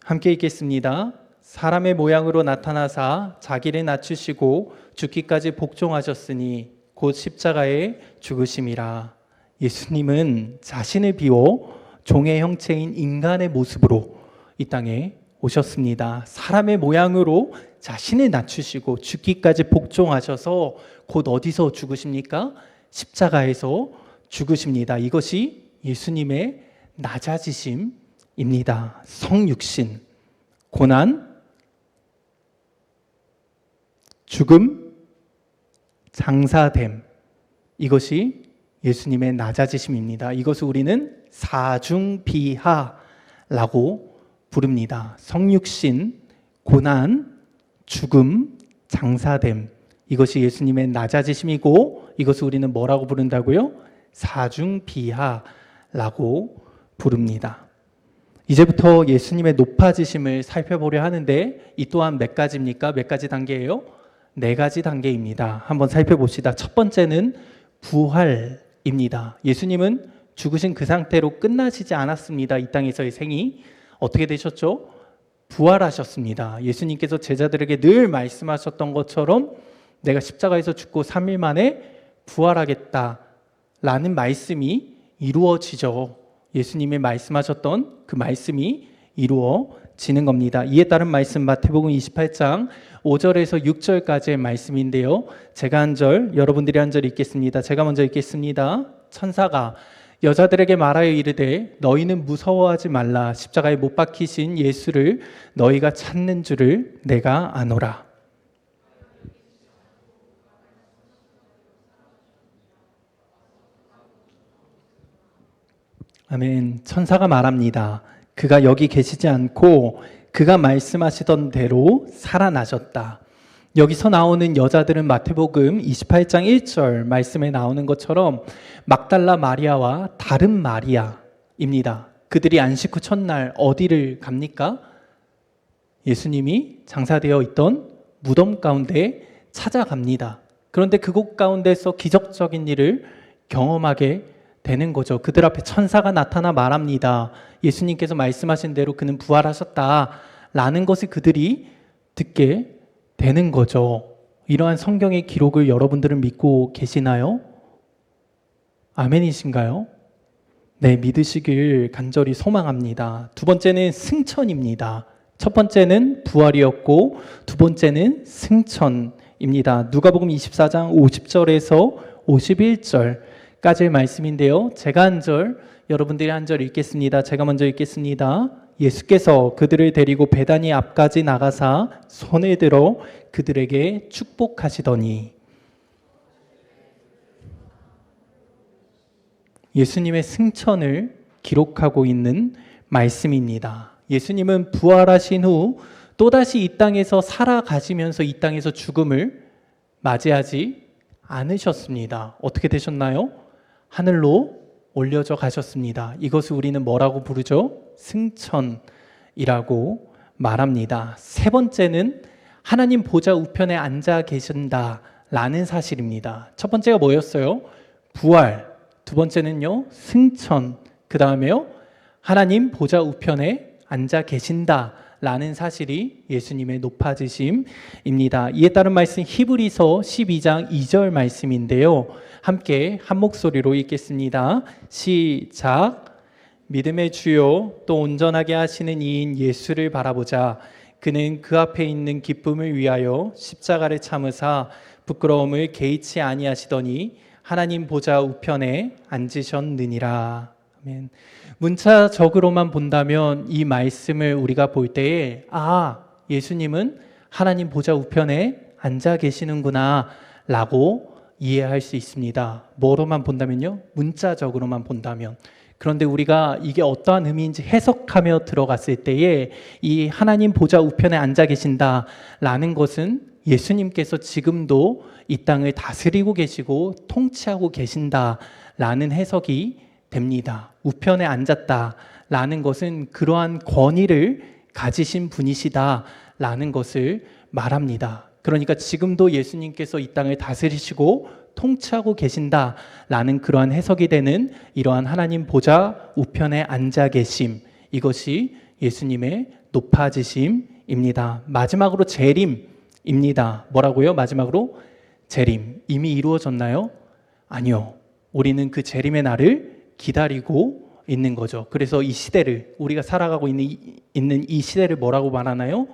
S5: 함께 읽겠습니다. 사람의 모양으로 나타나사 자기를 낮추시고 죽기까지 복종하셨으니 곧 십자가에 죽으심이라. 예수님은 자신을 비워 종의 형체인 인간의 모습으로 이 땅에 오셨습니다. 사람의 모양으로 자신을 낮추시고 죽기까지 복종하셔서 곧 어디서 죽으십니까? 십자가에서 죽으십니다. 이것이 예수님의 낮아지심입니다. 입니다. 성육신, 고난, 죽음, 장사됨. 이것이 예수님의 낮아지심입니다. 이것을 우리는 사중비하라고 부릅니다. 성육신, 고난, 죽음, 장사됨. 이것이 예수님의 낮아지심이고 이것을 우리는 뭐라고 부른다고요? 사중비하라고 부릅니다. 이제부터 예수님의 높아지심을 살펴보려 하는데 이 또한 몇 가지입니까? 몇 가지 단계예요? 4가지 단계입니다. 한번 살펴봅시다. 첫 번째는 부활입니다. 예수님은 죽으신 그 상태로 끝나시지 않았습니다. 이 땅에서의 생이 어떻게 되셨죠? 부활하셨습니다. 예수님께서 제자들에게 늘 말씀하셨던 것처럼 내가 십자가에서 죽고 3일 만에 부활하겠다라는 말씀이 이루어지죠. 예수님이 말씀하셨던 그 말씀이 이루어지는 겁니다. 이에 따른 말씀 마태복음 28장 5절에서 6절까지의 말씀인데요. 제가 한 절, 여러분들이 한 절 읽겠습니다. 제가 먼저 읽겠습니다. 천사가 여자들에게 말하여 이르되 너희는 무서워하지 말라. 십자가에 못 박히신 예수를 너희가 찾는 줄을 내가 아노라. 아멘. 천사가 말합니다. 그가 여기 계시지 않고 그가 말씀하시던 대로 살아나셨다. 여기서 나오는 여자들은 마태복음 28장 1절 말씀에 나오는 것처럼 막달라 마리아와 다른 마리아입니다. 그들이 안식 후 첫날 어디를 갑니까? 예수님이 장사되어 있던 무덤 가운데 찾아갑니다. 그런데 그곳 가운데서 기적적인 일을 경험하게 되는 거죠. 그들 앞에 천사가 나타나 말합니다. 예수님께서 말씀하신 대로 그는 부활하셨다라는 것을 그들이 듣게 되는 거죠. 이러한 성경의 기록을 여러분들은 믿고 계시나요? 아멘이신가요? 네, 믿으시길 간절히 소망합니다. 두 번째는 승천입니다. 첫 번째는 부활이었고 두 번째는 승천입니다. 누가복음 24장 50절에서 51절까지의 말씀인데요. 제가 한 절, 여러분들이 한 절 읽겠습니다. 제가 먼저 읽겠습니다. 예수께서 그들을 데리고 베다니 앞까지 나가사 손을 들어 그들에게 축복하시더니. 예수님의 승천을 기록하고 있는 말씀입니다. 예수님은 부활하신 후 또다시 이 땅에서 살아가시면서 이 땅에서 죽음을 맞이하지 않으셨습니다. 어떻게 되셨나요? 하늘로 올려져 가셨습니다. 이것을 우리는 뭐라고 부르죠? 승천이라고 말합니다. 세 번째는 하나님 보좌 우편에 앉아 계신다라는 사실입니다. 첫 번째가 뭐였어요? 부활. 두 번째는요, 승천. 그 다음에요, 하나님 보좌 우편에 앉아 계신다라는 사실이 예수님의 높아지심입니다. 이에 따른 말씀 히브리서 12장 2절 말씀인데요. 함께 한 목소리로 읽겠습니다. 시작. 믿음의 주요 또 온전하게 하시는 이인 예수를 바라보자. 그는 그 앞에 있는 기쁨을 위하여 십자가를 참으사 부끄러움을 개의치 아니하시더니 하나님 보좌 우편에 앉으셨느니라. 아멘. 문자적으로만 본다면 이 말씀을 우리가 볼 때에 예수님은 하나님 보좌 우편에 앉아 계시는구나 라고 이해할 수 있습니다. 뭐로만 본다면요? 문자적으로만 본다면. 그런데 우리가 이게 어떠한 의미인지 해석하며 들어갔을 때에 이 하나님 보좌 우편에 앉아 계신다라는 것은 예수님께서 지금도 이 땅을 다스리고 계시고 통치하고 계신다라는 해석이 됩니다. 우편에 앉았다라는 것은 그러한 권위를 가지신 분이시다라는 것을 말합니다. 그러니까 지금도 예수님께서 이 땅을 다스리시고 통치하고 계신다라는 그러한 해석이 되는 이러한 하나님 보좌 우편에 앉아 계심, 이것이 예수님의 높아지심입니다. 마지막으로 재림입니다. 뭐라고요? 마지막으로 재림. 이미 이루어졌나요? 아니요. 우리는 그 재림의 날을 기다리고 있는 거죠. 그래서 이 시대를, 우리가 살아가고 있는 이 시대를 뭐라고 말하나요?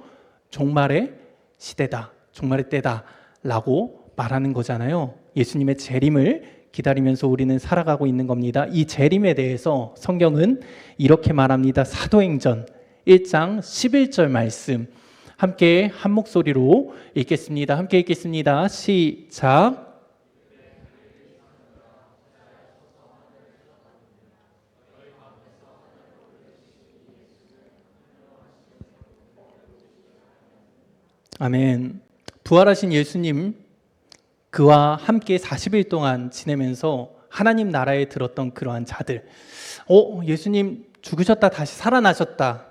S5: 종말의 시대다, 종말의 때다 라고 말하는 거잖아요. 예수님의 재림을 기다리면서 우리는 살아가고 있는 겁니다. 이 재림에 대해서 성경은 이렇게 말합니다. 사도행전 1장 11절 말씀 함께 한 목소리로 읽겠습니다. 함께 읽겠습니다. 시작. 아멘. 부활하신 예수님, 그와 함께 40일 동안 지내면서 하나님 나라에 들었던 그러한 자들, 예수님 죽으셨다 다시 살아나셨다,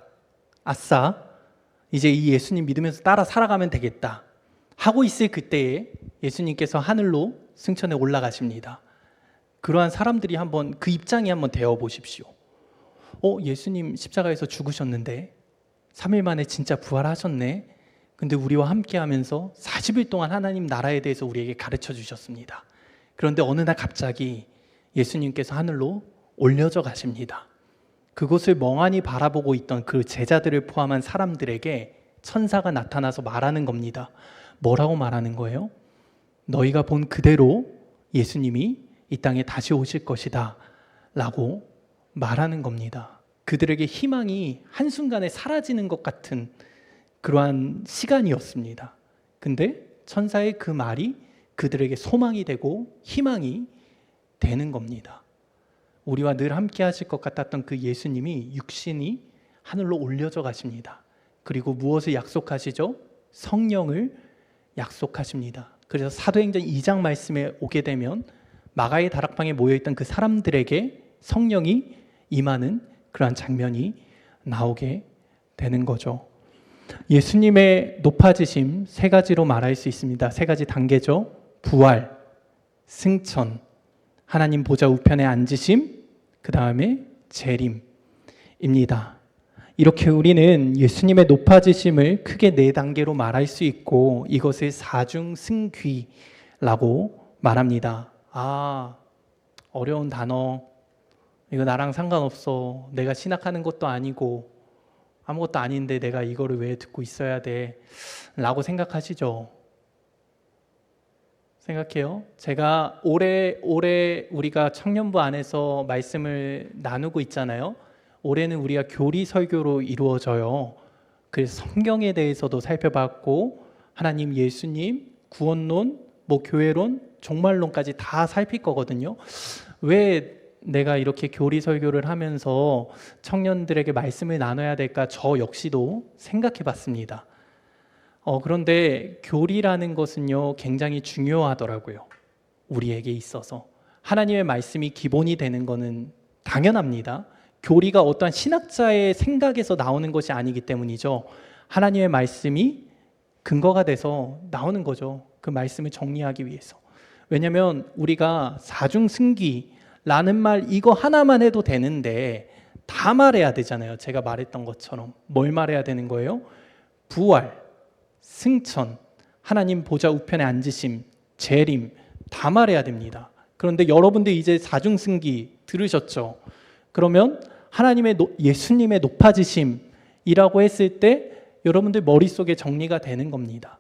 S5: 아싸, 이제 이 예수님 믿으면서 따라 살아가면 되겠다 하고 있을 그때에 예수님께서 하늘로 승천해 올라가십니다. 그러한 사람들이 한번 그 입장에 한번 되어 보십시오. 예수님 십자가에서 죽으셨는데 3일 만에 진짜 부활하셨네. 근데 우리와 함께 하면서 40일 동안 하나님 나라에 대해서 우리에게 가르쳐 주셨습니다. 그런데 어느 날 갑자기 예수님께서 하늘로 올려져 가십니다. 그곳을 멍하니 바라보고 있던 그 제자들을 포함한 사람들에게 천사가 나타나서 말하는 겁니다. 뭐라고 말하는 거예요? 너희가 본 그대로 예수님이 이 땅에 다시 오실 것이다 라고 말하는 겁니다. 그들에게 희망이 한순간에 사라지는 것 같은 그러한 시간이었습니다. 근데 천사의 그 말이 그들에게 소망이 되고 희망이 되는 겁니다. 우리와 늘 함께 하실 것 같았던 그 예수님이 육신이 하늘로 올려져 가십니다. 그리고 무엇을 약속하시죠? 성령을 약속하십니다. 그래서 사도행전 2장 말씀에 오게 되면 마가의 다락방에 모여있던 그 사람들에게 성령이 임하는 그러한 장면이 나오게 되는 거죠. 예수님의 높아지심 세 가지로 말할 수 있습니다. 세 가지 단계죠. 부활, 승천, 하나님 보좌 우편에 앉으심, 그 다음에 재림입니다. 이렇게 우리는 예수님의 높아지심을 크게 네 단계로 말할 수 있고 이것을 사중승귀라고 말합니다. 어려운 단어, 이거 나랑 상관없어, 내가 신학하는 것도 아니고 아무것도 아닌데 내가 이거를 왜 듣고 있어야 돼? 라고 생각하시죠? 생각해요. 제가 올해 우리가 청년부 안에서 말씀을 나누고 있잖아요. 올해는 우리가 교리 설교로 이루어져요. 그래서 성경에 대해서도 살펴봤고 하나님, 예수님, 구원론, 교회론, 종말론까지 다 살필 거거든요. 왜 내가 이렇게 교리 설교를 하면서 청년들에게 말씀을 나눠야 될까 저 역시도 생각해 봤습니다. 그런데 교리라는 것은요 굉장히 중요하더라고요. 우리에게 있어서 하나님의 말씀이 기본이 되는 것은 당연합니다. 교리가 어떠한 신학자의 생각에서 나오는 것이 아니기 때문이죠. 하나님의 말씀이 근거가 돼서 나오는 거죠. 그 말씀을 정리하기 위해서. 왜냐하면 우리가 사중승귀라는 말 이거 하나만 해도 되는데 다 말해야 되잖아요. 제가 말했던 것처럼 뭘 말해야 되는 거예요? 부활, 승천, 하나님 보좌 우편에 앉으심, 재림 다 말해야 됩니다. 그런데 여러분들 이제 사중승귀 들으셨죠? 그러면 하나님의 예수님의 높아지심이라고 했을 때 여러분들 머릿속에 정리가 되는 겁니다.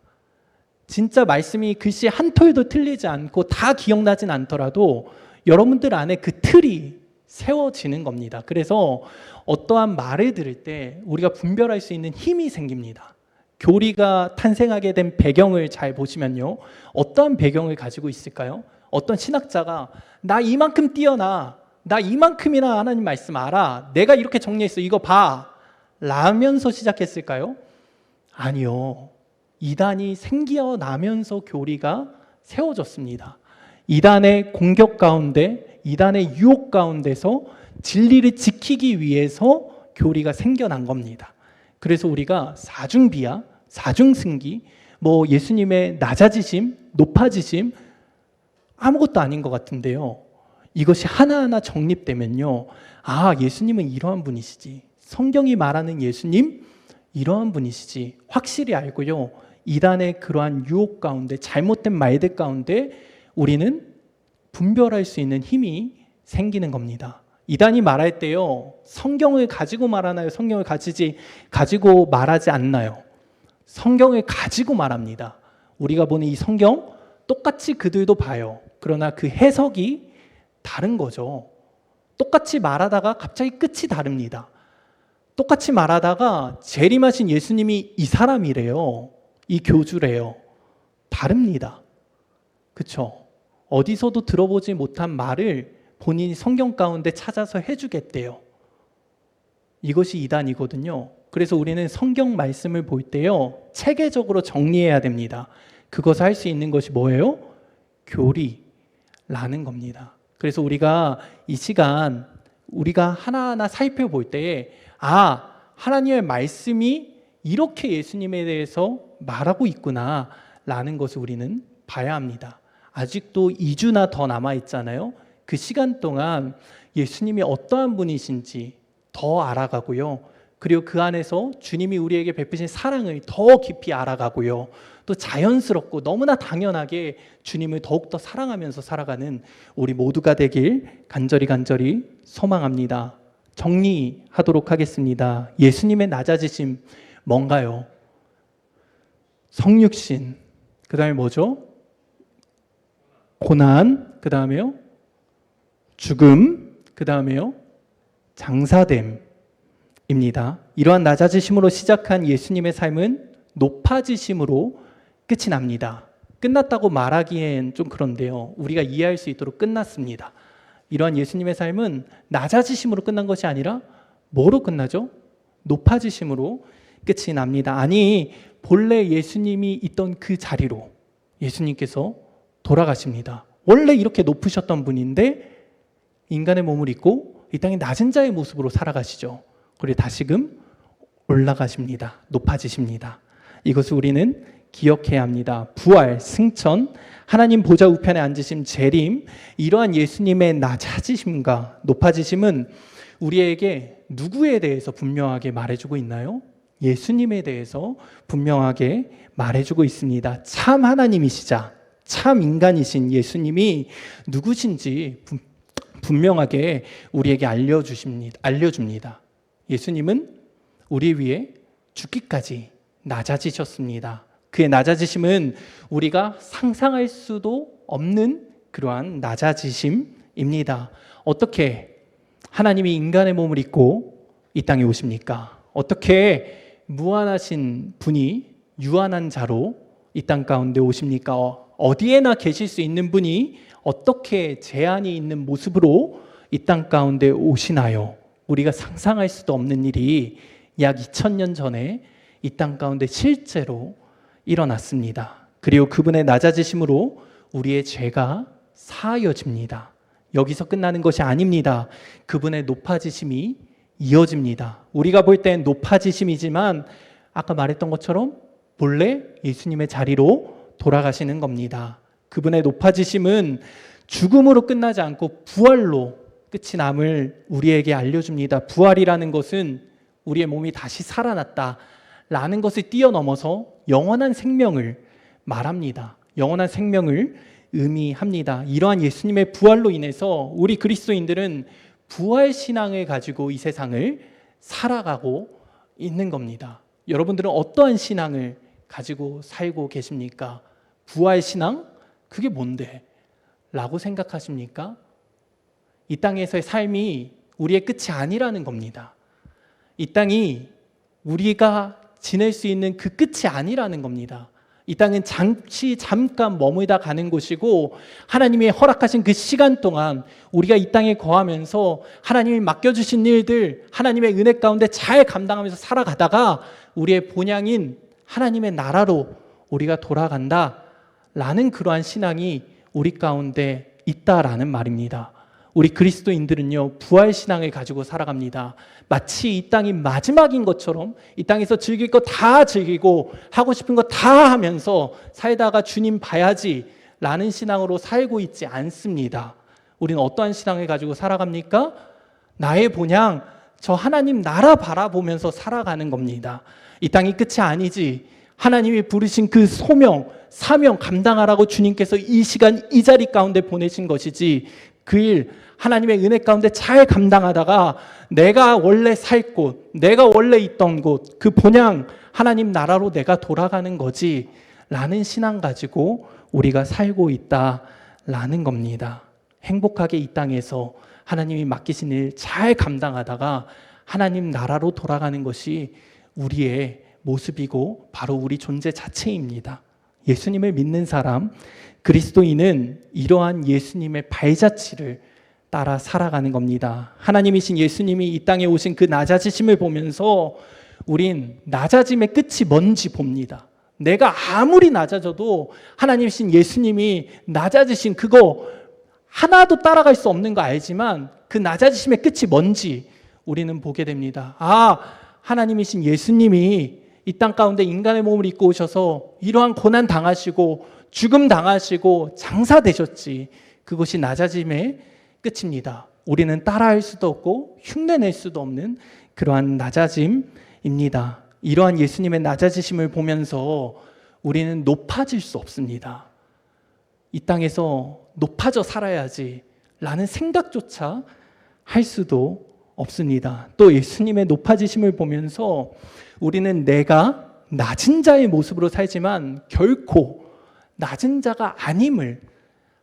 S5: 진짜 말씀이 글씨 한 톨도 틀리지 않고 다 기억나진 않더라도 여러분들 안에 그 틀이 세워지는 겁니다. 그래서 어떠한 말을 들을 때 우리가 분별할 수 있는 힘이 생깁니다. 교리가 탄생하게 된 배경을 잘 보시면요. 어떠한 배경을 가지고 있을까요? 어떤 신학자가 나 이만큼 뛰어나, 나 이만큼이나 하나님 말씀 알아, 내가 이렇게 정리했어, 이거 봐 라면서 시작했을까요? 아니요. 이단이 생겨나면서 교리가 세워졌습니다. 이단의 공격 가운데, 이단의 유혹 가운데서 진리를 지키기 위해서 교리가 생겨난 겁니다. 그래서 우리가 사중비하, 사중승기, 예수님의 낮아지심, 높아지심 아무것도 아닌 것 같은데요. 이것이 하나하나 정립되면요. 예수님은 이러한 분이시지. 성경이 말하는 예수님 이러한 분이시지. 확실히 알고요. 이단의 그러한 유혹 가운데, 잘못된 말들 가운데 우리는 분별할 수 있는 힘이 생기는 겁니다. 이단이 말할 때요, 성경을 가지고 말하나요? 성경을 가지고 말하지 않나요? 성경을 가지고 말합니다. 우리가 보는 이 성경 똑같이 그들도 봐요. 그러나 그 해석이 다른 거죠. 똑같이 말하다가 갑자기 끝이 다릅니다. 똑같이 말하다가 재림하신 예수님이 이 사람이래요. 이 교주래요. 다릅니다. 그쵸? 어디서도 들어보지 못한 말을 본인이 성경 가운데 찾아서 해주겠대요. 이것이 이단이거든요. 그래서 우리는 성경 말씀을 볼 때요, 체계적으로 정리해야 됩니다. 그것을 할 수 있는 것이 뭐예요? 교리라는 겁니다. 그래서 우리가 이 시간 우리가 하나하나 살펴볼 때에 하나님의 말씀이 이렇게 예수님에 대해서 말하고 있구나 라는 것을 우리는 봐야 합니다. 아직도 2주나 더 남아있잖아요. 그 시간 동안 예수님이 어떠한 분이신지 더 알아가고요. 그리고 그 안에서 주님이 우리에게 베푸신 사랑을 더 깊이 알아가고요. 또 자연스럽고 너무나 당연하게 주님을 더욱더 사랑하면서 살아가는 우리 모두가 되길 간절히 소망합니다. 정리하도록 하겠습니다. 예수님의 낮아지심 뭔가요? 성육신, 그 다음에 뭐죠? 고난, 그 다음에요? 죽음, 그 다음에요? 장사됨입니다. 이러한 낮아지심으로 시작한 예수님의 삶은 높아지심으로 끝이 납니다. 끝났다고 말하기엔 좀 그런데요. 우리가 이해할 수 있도록 끝났습니다. 이러한 예수님의 삶은 낮아지심으로 끝난 것이 아니라 뭐로 끝나죠? 높아지심으로 끝이 납니다. 아니, 본래 예수님이 있던 그 자리로 예수님께서 돌아가십니다. 원래 이렇게 높으셨던 분인데 인간의 몸을 입고 이 땅에 낮은 자의 모습으로 살아가시죠. 그리고 다시금 올라가십니다. 높아지십니다. 이것을 우리는 기억해야 합니다. 부활, 승천, 하나님 보좌 우편에 앉으심, 재림, 이러한 예수님의 낮아지심과 높아지심은 우리에게 누구에 대해서 분명하게 말해주고 있나요? 예수님에 대해서 분명하게 말해주고 있습니다. 참 하나님이시자 참 인간이신 예수님이 누구신지 분명하게 우리에게 알려줍니다. 예수님은 우리 위해 죽기까지 낮아지셨습니다. 그의 낮아지심은 우리가 상상할 수도 없는 그러한 낮아지심입니다. 어떻게 하나님이 인간의 몸을 입고 이 땅에 오십니까? 어떻게 무한하신 분이 유한한 자로 이 땅 가운데 오십니까? 어디에나 계실 수 있는 분이 어떻게 제한이 있는 모습으로 이 땅 가운데 오시나요? 우리가 상상할 수도 없는 일이 약 2000년 전에 이 땅 가운데 실제로 일어났습니다. 그리고 그분의 낮아지심으로 우리의 죄가 사하여집니다. 여기서 끝나는 것이 아닙니다. 그분의 높아지심이 이어집니다. 우리가 볼 땐 높아지심이지만 아까 말했던 것처럼 본래 예수님의 자리로 돌아가시는 겁니다. 그분의 높아지심은 죽음으로 끝나지 않고 부활로 끝이 남을 우리에게 알려줍니다. 부활이라는 것은 우리의 몸이 다시 살아났다라는 것을 뛰어넘어서 영원한 생명을 말합니다. 영원한 생명을 의미합니다. 이러한 예수님의 부활로 인해서 우리 그리스도인들은 부활 신앙을 가지고 이 세상을 살아가고 있는 겁니다. 여러분들은 어떠한 신앙을 가지고 살고 계십니까? 부활 신앙? 그게 뭔데? 라고 생각하십니까? 이 땅에서의 삶이 우리의 끝이 아니라는 겁니다. 이 땅이 우리가 지낼 수 있는 그 끝이 아니라는 겁니다. 이 땅은 잠깐 머물다 가는 곳이고 하나님이 허락하신 그 시간 동안 우리가 이 땅에 거하면서 하나님이 맡겨주신 일들 하나님의 은혜 가운데 잘 감당하면서 살아가다가 우리의 본향인 하나님의 나라로 우리가 돌아간다라는 그러한 신앙이 우리 가운데 있다라는 말입니다. 우리 그리스도인들은요, 부활 신앙을 가지고 살아갑니다. 마치 이 땅이 마지막인 것처럼 이 땅에서 즐길 거 다 즐기고 하고 싶은 거 다 하면서 살다가 주님 봐야지 라는 신앙으로 살고 있지 않습니다. 우리는 어떠한 신앙을 가지고 살아갑니까? 나의 본향, 저 하나님 나라 바라보면서 살아가는 겁니다. 이 땅이 끝이 아니지. 하나님이 부르신 그 소명, 사명 감당하라고 주님께서 이 시간 이 자리 가운데 보내신 것이지, 그 일 하나님의 은혜 가운데 잘 감당하다가 내가 원래 살 곳, 내가 원래 있던 곳, 그 본향 하나님 나라로 내가 돌아가는 거지 라는 신앙 가지고 우리가 살고 있다라는 겁니다. 행복하게 이 땅에서 하나님이 맡기신 일 잘 감당하다가 하나님 나라로 돌아가는 것이 우리의 모습이고 바로 우리 존재 자체입니다. 예수님을 믿는 사람, 그리스도인은 이러한 예수님의 발자취를 따라 살아가는 겁니다. 하나님이신 예수님이 이 땅에 오신 그 낮아지심을 보면서 우린 낮아짐의 끝이 뭔지 봅니다. 내가 아무리 낮아져도 하나님이신 예수님이 낮아지신 그거 하나도 따라갈 수 없는 거 알지만 그 낮아지심의 끝이 뭔지 우리는 보게 됩니다. 하나님이신 예수님이 이 땅 가운데 인간의 몸을 입고 오셔서 이러한 고난 당하시고 죽음 당하시고 장사되셨지. 그것이 낮아짐의 끝입니다. 우리는 따라할 수도 없고 흉내낼 수도 없는 그러한 낮아짐입니다. 이러한 예수님의 낮아지심을 보면서 우리는 높아질 수 없습니다. 이 땅에서 높아져 살아야지 라는 생각조차 할 수도 없습니다. 또 예수님의 높아지심을 보면서 우리는 내가 낮은 자의 모습으로 살지만 결코 낮은 자가 아님을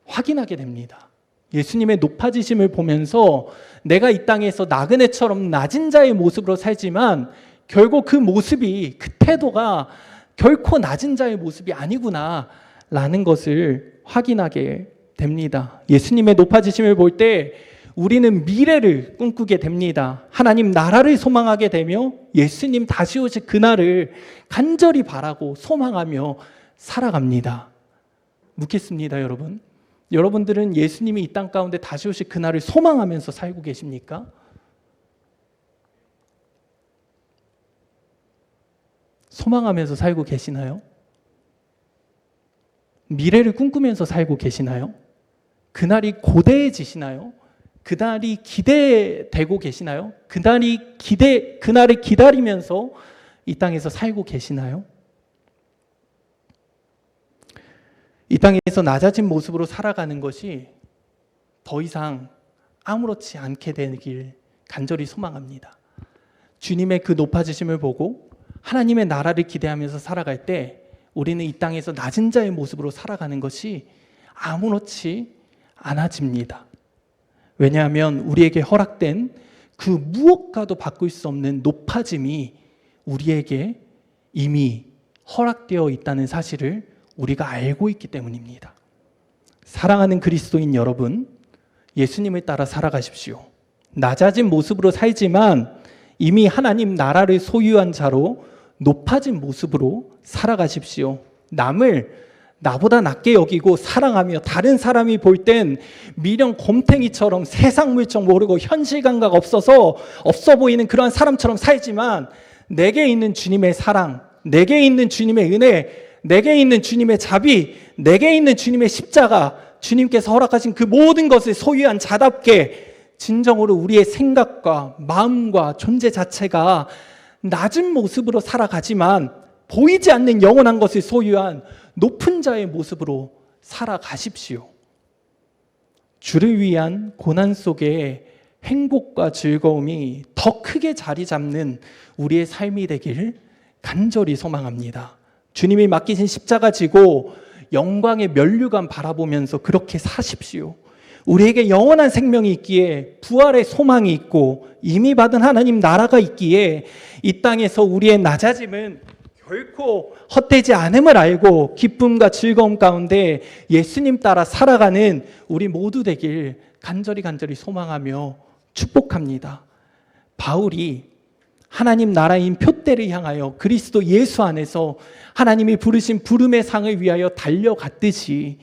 S5: 확인하게 됩니다. 예수님의 높아지심을 보면서 내가 이 땅에서 나그네처럼 낮은 자의 모습으로 살지만 결국 그 모습이, 그 태도가 결코 낮은 자의 모습이 아니구나 라는 것을 확인하게 됩니다. 예수님의 높아지심을 볼 때 우리는 미래를 꿈꾸게 됩니다. 하나님 나라를 소망하게 되며 예수님 다시 오실 그날을 간절히 바라고 소망하며 살아갑니다. 묻겠습니다, 여러분. 여러분들은 예수님이 이 땅 가운데 다시 오실 그날을 소망하면서 살고 계십니까? 소망하면서 살고 계시나요? 미래를 꿈꾸면서 살고 계시나요? 그날이 고대해지시나요? 그날이 기대되고 계시나요? 그날을 기다리면서 이 땅에서 살고 계시나요? 이 땅에서 낮아진 모습으로 살아가는 것이 더 이상 아무렇지 않게 되길 간절히 소망합니다. 주님의 그 높아지심을 보고 하나님의 나라를 기대하면서 살아갈 때 우리는 이 땅에서 낮은 자의 모습으로 살아가는 것이 아무렇지 않아집니다. 왜냐하면 우리에게 허락된 그 무엇과도 바꿀 수 없는 높아짐이 우리에게 이미 허락되어 있다는 사실을 우리가 알고 있기 때문입니다. 사랑하는 그리스도인 여러분, 예수님을 따라 살아가십시오. 낮아진 모습으로 살지만 이미 하나님 나라를 소유한 자로 높아진 모습으로 살아가십시오. 남을 나보다 낮게 여기고 사랑하며 다른 사람이 볼 땐 미련 곰탱이처럼 세상 물정 모르고 현실 감각 없어서 없어 보이는 그러한 사람처럼 살지만 내게 있는 주님의 사랑, 내게 있는 주님의 은혜, 내게 있는 주님의 자비, 내게 있는 주님의 십자가, 주님께서 허락하신 그 모든 것을 소유한 자답게 진정으로 우리의 생각과 마음과 존재 자체가 낮은 모습으로 살아가지만 보이지 않는 영원한 것을 소유한 높은 자의 모습으로 살아가십시오. 주를 위한 고난 속에 행복과 즐거움이 더 크게 자리 잡는 우리의 삶이 되길 간절히 소망합니다. 주님이 맡기신 십자가 지고 영광의 면류관 바라보면서 그렇게 사십시오. 우리에게 영원한 생명이 있기에 부활의 소망이 있고 이미 받은 하나님 나라가 있기에 이 땅에서 우리의 낮아짐은 결코 헛되지 않음을 알고 기쁨과 즐거움 가운데 예수님 따라 살아가는 우리 모두 되길 간절히 소망하며 축복합니다. 바울이 하나님 나라인 표대를 향하여 그리스도 예수 안에서 하나님이 부르신 부름의 상을 위하여 달려갔듯이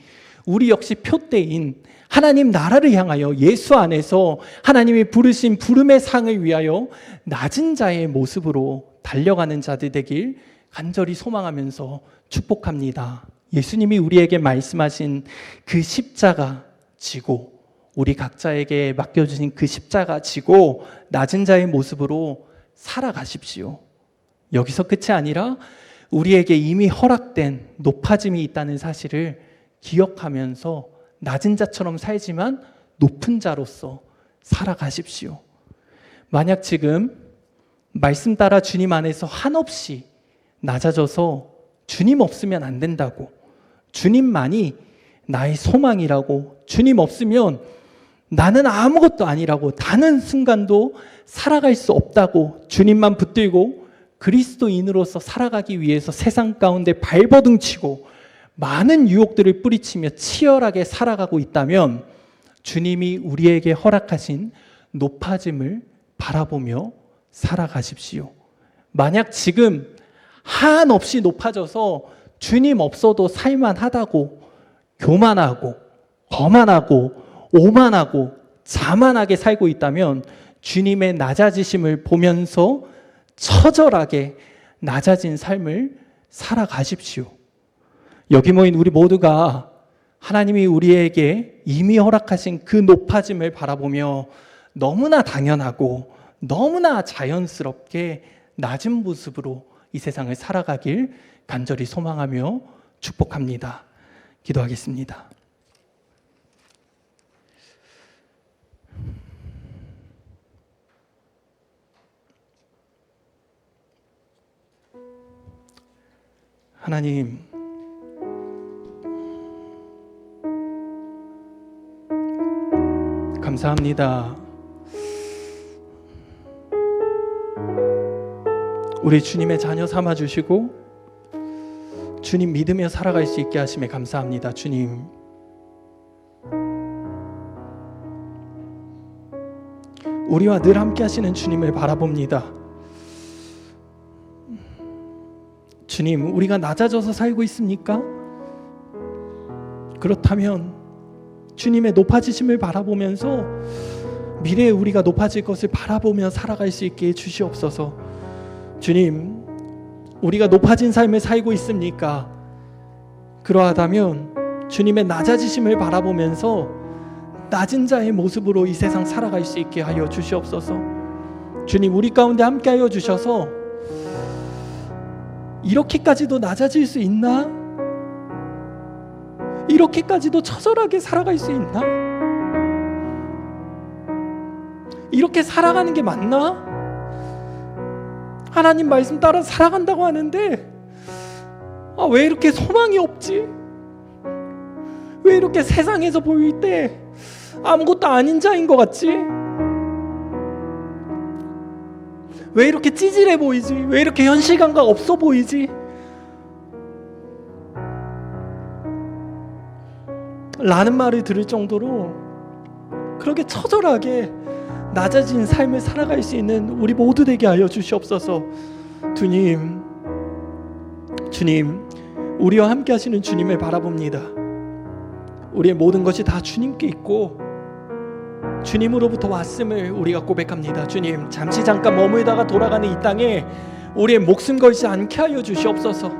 S5: 우리 역시 표대인 하나님 나라를 향하여 예수 안에서 하나님이 부르신 부름의 상을 위하여 낮은 자의 모습으로 달려가는 자들 되길 간절히 소망하면서 축복합니다. 예수님이 우리에게 말씀하신 그 십자가 지고 우리 각자에게 맡겨주신 그 십자가 지고 낮은 자의 모습으로 살아가십시오. 여기서 끝이 아니라 우리에게 이미 허락된 높아짐이 있다는 사실을 기억하면서 낮은 자처럼 살지만 높은 자로서 살아가십시오. 만약 지금 말씀 따라 주님 안에서 한없이 낮아져서 주님 없으면 안 된다고, 주님만이 나의 소망이라고, 주님 없으면 나는 아무것도 아니라고, 다는 순간도 살아갈 수 없다고 주님만 붙들고 그리스도인으로서 살아가기 위해서 세상 가운데 발버둥치고 많은 유혹들을 뿌리치며 치열하게 살아가고 있다면 주님이 우리에게 허락하신 높아짐을 바라보며 살아가십시오. 만약 지금 한없이 높아져서 주님 없어도 살만하다고 교만하고 거만하고 오만하고 자만하게 살고 있다면 주님의 낮아지심을 보면서 처절하게 낮아진 삶을 살아가십시오. 여기 모인 우리 모두가 하나님이 우리에게 이미 허락하신 그 높아짐을 바라보며 너무나 당연하고 너무나 자연스럽게 낮은 모습으로 이 세상을 살아가길 간절히 소망하며 축복합니다. 기도하겠습니다. 하나님, 감사합니다. 우리 주님의 자녀 삼아 주시고 주님 믿으며 살아갈 수 있게 하심에 감사합니다. 주님, 우리와 늘 함께 하시는 주님을 바라봅니다. 주님, 우리가 낮아져서 살고 있습니까? 그렇다면 주님의 높아지심을 바라보면서 미래에 우리가 높아질 것을 바라보며 살아갈 수 있게 해주시옵소서. 주님, 우리가 높아진 삶을 살고 있습니까? 그러하다면 주님의 낮아지심을 바라보면서 낮은 자의 모습으로 이 세상 살아갈 수 있게 하여 주시옵소서. 주님, 우리 가운데 함께 하여 주셔서 이렇게까지도 낮아질 수 있나? 이렇게까지도 처절하게 살아갈 수 있나? 이렇게 살아가는 게 맞나? 하나님 말씀 따라 살아간다고 하는데 왜 이렇게 소망이 없지? 왜 이렇게 세상에서 보일 때 아무것도 아닌 자인 것 같지? 왜 이렇게 찌질해 보이지? 왜 이렇게 현실감각 없어 보이지? 라는 말을 들을 정도로 그렇게 처절하게 낮아진 삶을 살아갈 수 있는 우리 모두 되게 하여 주시옵소서. 주님, 우리와 함께 하시는 주님을 바라봅니다. 우리의 모든 것이 다 주님께 있고 주님으로부터 왔음을 우리가 고백합니다. 주님, 잠깐 머물다가 돌아가는 이 땅에 우리의 목숨 걸지 않게 하여 주시옵소서.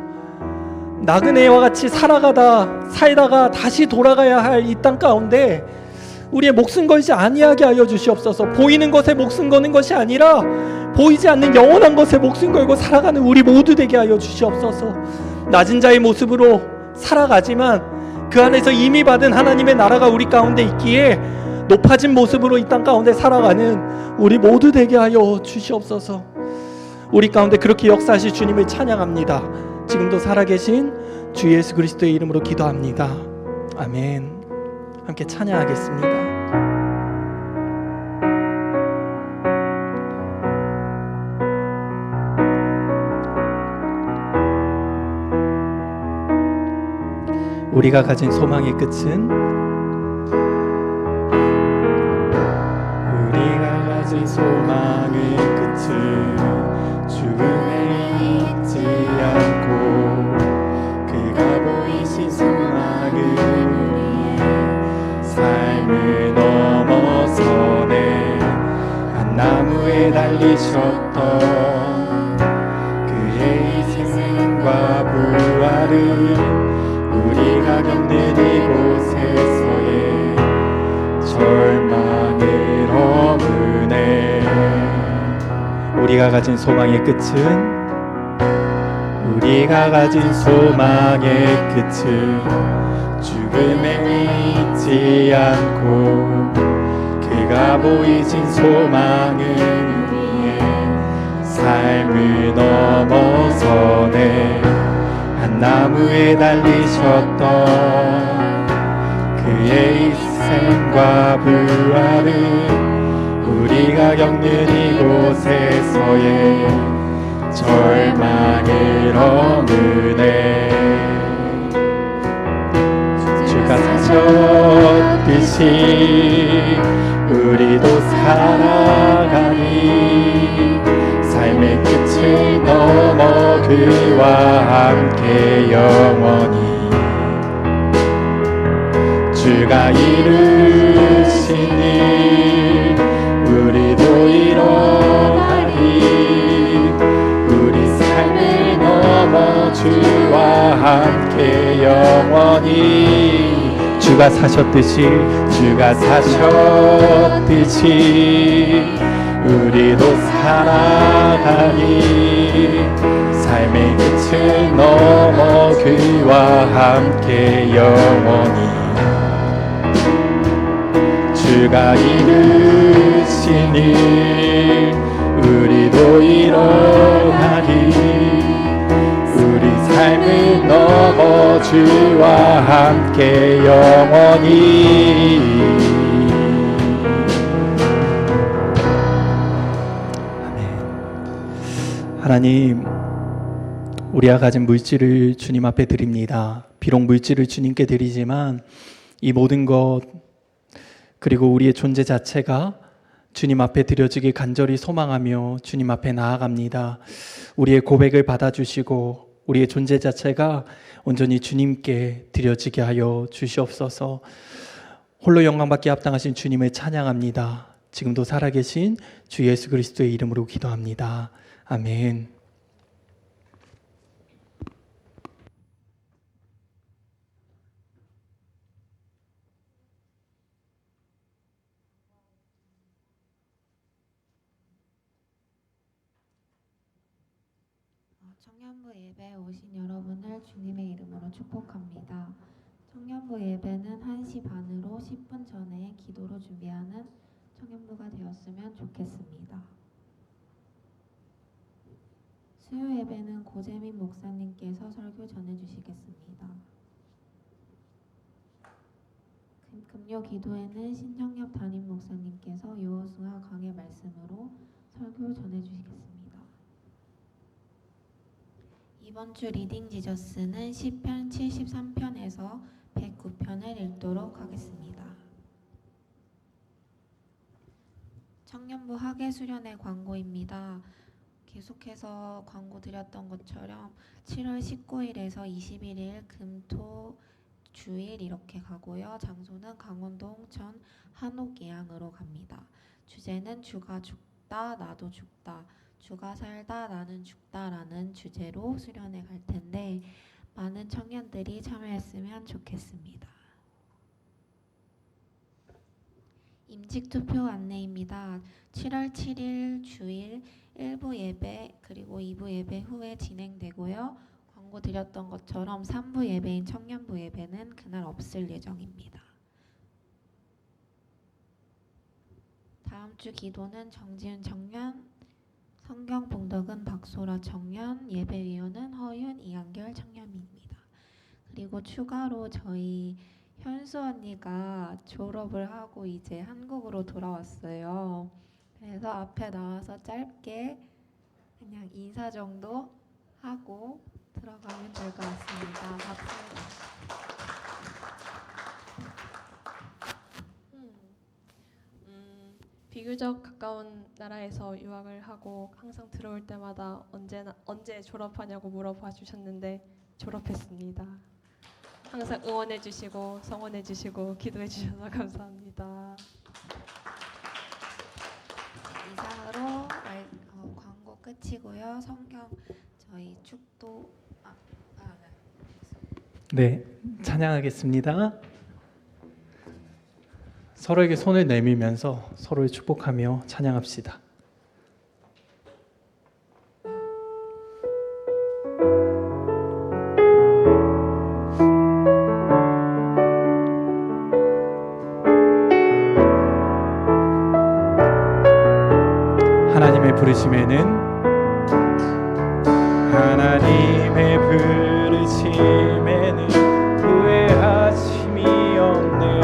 S5: 나그네와 같이 살다가 다시 돌아가야 할 이 땅 가운데 우리의 목숨 걸지 아니하게 하여 주시옵소서. 보이는 것에 목숨 거는 것이 아니라 보이지 않는 영원한 것에 목숨 걸고 살아가는 우리 모두 되게 하여 주시옵소서. 낮은 자의 모습으로 살아가지만 그 안에서 이미 받은 하나님의 나라가 우리 가운데 있기에 높아진 모습으로 이 땅 가운데 살아가는 우리 모두 되게 하여 주시옵소서. 우리 가운데 그렇게 역사하실 주님을 찬양합니다. 지금도 살아계신 주 예수 그리스도의 이름으로 기도합니다. 아멘. 함께 찬양하겠습니다. 우리가 가진 소망의 끝은
S1: 소망의 끝은 죽음에 있지 않고 그가 보이신 소망은 우리의 삶을 넘어서네. 한 나무에 달리셨던 그의 희생과 부활은 우리가 겪는 이곳에서의 절망을 허무네.
S5: 우리가 가진 소망의 끝은
S1: 죽음에 있지 않고 그가 보이신 소망은 우리의 삶을 넘어서네. 한 나무에 달리셨던 그의
S5: 생과 부활은 우리가 겪는 이곳에서의 절망을 얻으네. 주가 사셨듯이 우리도 살아가니 삶의 끝을 넘어 그와 함께 영원히 주가 이루신 일 우리도 이뤄가니 우리 삶을 넘어 주와 함께 영원히 주가 사셨듯이 우리도 살아가니 삶의 끝을 넘어 그와 함께 영원히 주가 이루신 일 우리도 이뤄가니 우리 삶을 넘어 주와 함께 영원히. 하나님, 우리가 가진 물질을 주님 앞에 드립니다. 비록 물질을 주님께 드리지만 이 모든 것 그리고 우리의 존재 자체가 주님 앞에 드려지길 간절히 소망하며 주님 앞에 나아갑니다. 우리의 고백을 받아주시고 우리의 존재 자체가 온전히 주님께 드려지게 하여 주시옵소서. 홀로 영광받기 합당하신 주님을 찬양합니다. 지금도 살아계신 주 예수 그리스도의 이름으로 기도합니다. 아멘.
S6: 청년부 예배에 오신 여러분을 주님의 이름으로 축복합니다. 청년부 예배는 1시 반으로 10분 전에 기도로 준비하는 청년부가 되었으면 좋겠습니다. 수요 예배는 고재민 목사님께서 설교 전해주시겠습니다. 금요 기도회는 신정엽 담임 목사님께서 여호수아 강해 말씀으로 설교 전해주시겠습니다. 이번 주 리딩 지저스는 시편 73편에서 109편을 읽도록 하겠습니다. 청년부 학예 수련회 광고입니다. 계속해서 광고 드렸던 것처럼 7월 19일에서 21일 금토 주일 이렇게 가고요. 장소는 강원도 홍천 한옥예양으로 갑니다. 주제는 주가 죽다 나도 죽다, 주가 살다 나는 죽다라는 주제로 수련회 갈 텐데 많은 청년들이 참여했으면 좋겠습니다. 임직투표 안내입니다. 7월 7일 주일 1부 예배 그리고 2부 예배 후에 진행되고요. 광고 드렸던 것처럼 3부 예배인 청년부 예배는 그날 없을 예정입니다. 다음 주 기도는 정지훈 청년, 성경 봉독은 박소라 청년, 예배위원은 허윤, 이한결 청년입니다. 그리고 추가로 저희 현수 언니가 졸업을 하고 이제 한국으로 돌아왔어요. 그래서 앞에 나와서 짧게 그냥 인사 정도 하고 들어가면 될 것 같습니다. 박수.
S7: 비교적 가까운 나라에서 유학을 하고 항상 들어올 때마다 언제 졸업하냐고 물어봐 주셨는데 졸업했습니다. 항상 응원해 주시고 성원해 주시고 기도해 주셔서 감사합니다.
S6: 이상으로 광고 끝이고요. 성경 저희 축도
S5: 네, 찬양하겠습니다. 서로에게 손을 내밀면서 서로를 축복하며 찬양합시다. 하나님의 부르심에는 후회하심이 없는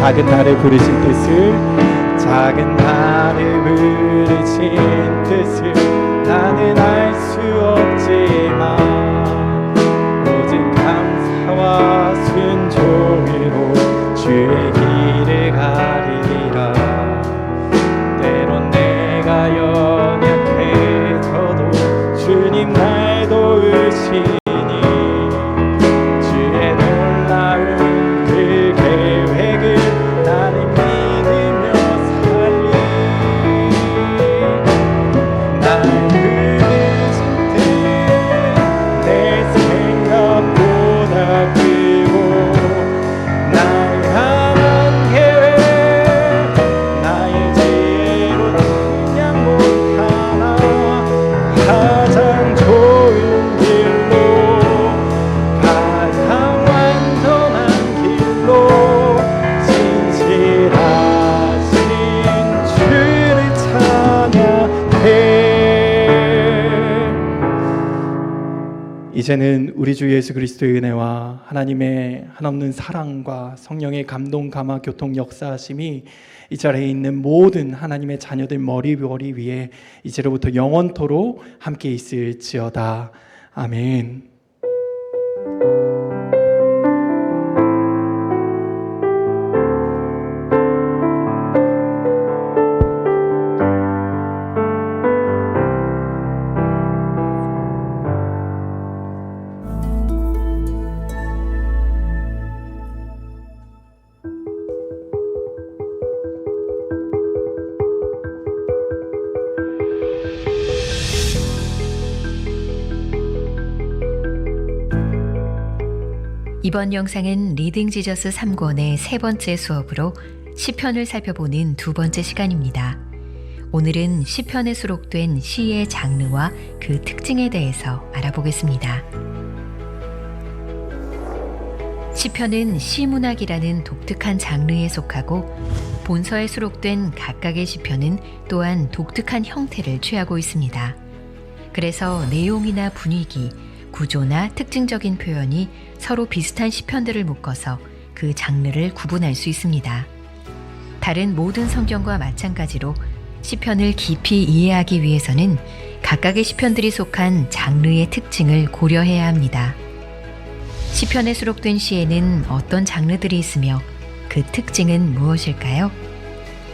S5: 작은 나를 부르신 뜻을 작은 나를 부르신 뜻을 나는 알 수 없지만 오직 감사와 순종으로 주의 길을 가리리라. 때론 내가 연약해져도 주님 날 도우시니 주의 놀라운 그 계획을 나는 믿으며 살리. 날 부르신 뜻 내 생각보다 크고 날 향한 계획 나의 지혜로 그냥 못하나 가장 좋은 길로 가장 완전한 길로 진실하신 주를 찬양해. 이제는 우리 주 예수 그리스도의 은혜와 하나님의 한없는 사랑과 성령의 감동 감화 교통 역사하심이 이 자리에 있는 모든 하나님의 자녀들 머리 위에 이제로부터 영원토록 함께 있을지어다. 아멘.
S8: 이번 영상은 리딩 지저스 3권의 세 번째 수업으로 시편을 살펴보는 두 번째 시간입니다. 오늘은 시편에 수록된 시의 장르와 그 특징에 대해서 알아보겠습니다. 시편은 시문학이라는 독특한 장르에 속하고 본서에 수록된 각각의 시편은 또한 독특한 형태를 취하고 있습니다. 그래서 내용이나 분위기, 구조나 특징적인 표현이 서로 비슷한 시편들을 묶어서 그 장르를 구분할 수 있습니다. 다른 모든 성경과 마찬가지로 시편을 깊이 이해하기 위해서는 각각의 시편들이 속한 장르의 특징을 고려해야 합니다. 시편에 수록된 시에는 어떤 장르들이 있으며 그 특징은 무엇일까요?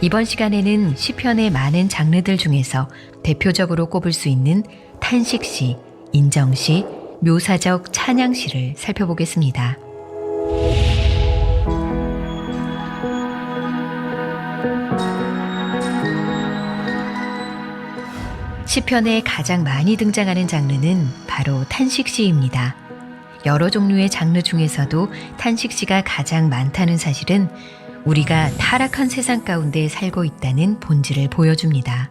S8: 이번 시간에는 시편의 많은 장르들 중에서 대표적으로 꼽을 수 있는 탄식시, 인정시, 묘사적 찬양시를 살펴보겠습니다. 시편에 가장 많이 등장하는 장르는 바로 탄식시입니다. 여러 종류의 장르 중에서도 탄식시가 가장 많다는 사실은 우리가 타락한 세상 가운데 살고 있다는 본질을 보여줍니다.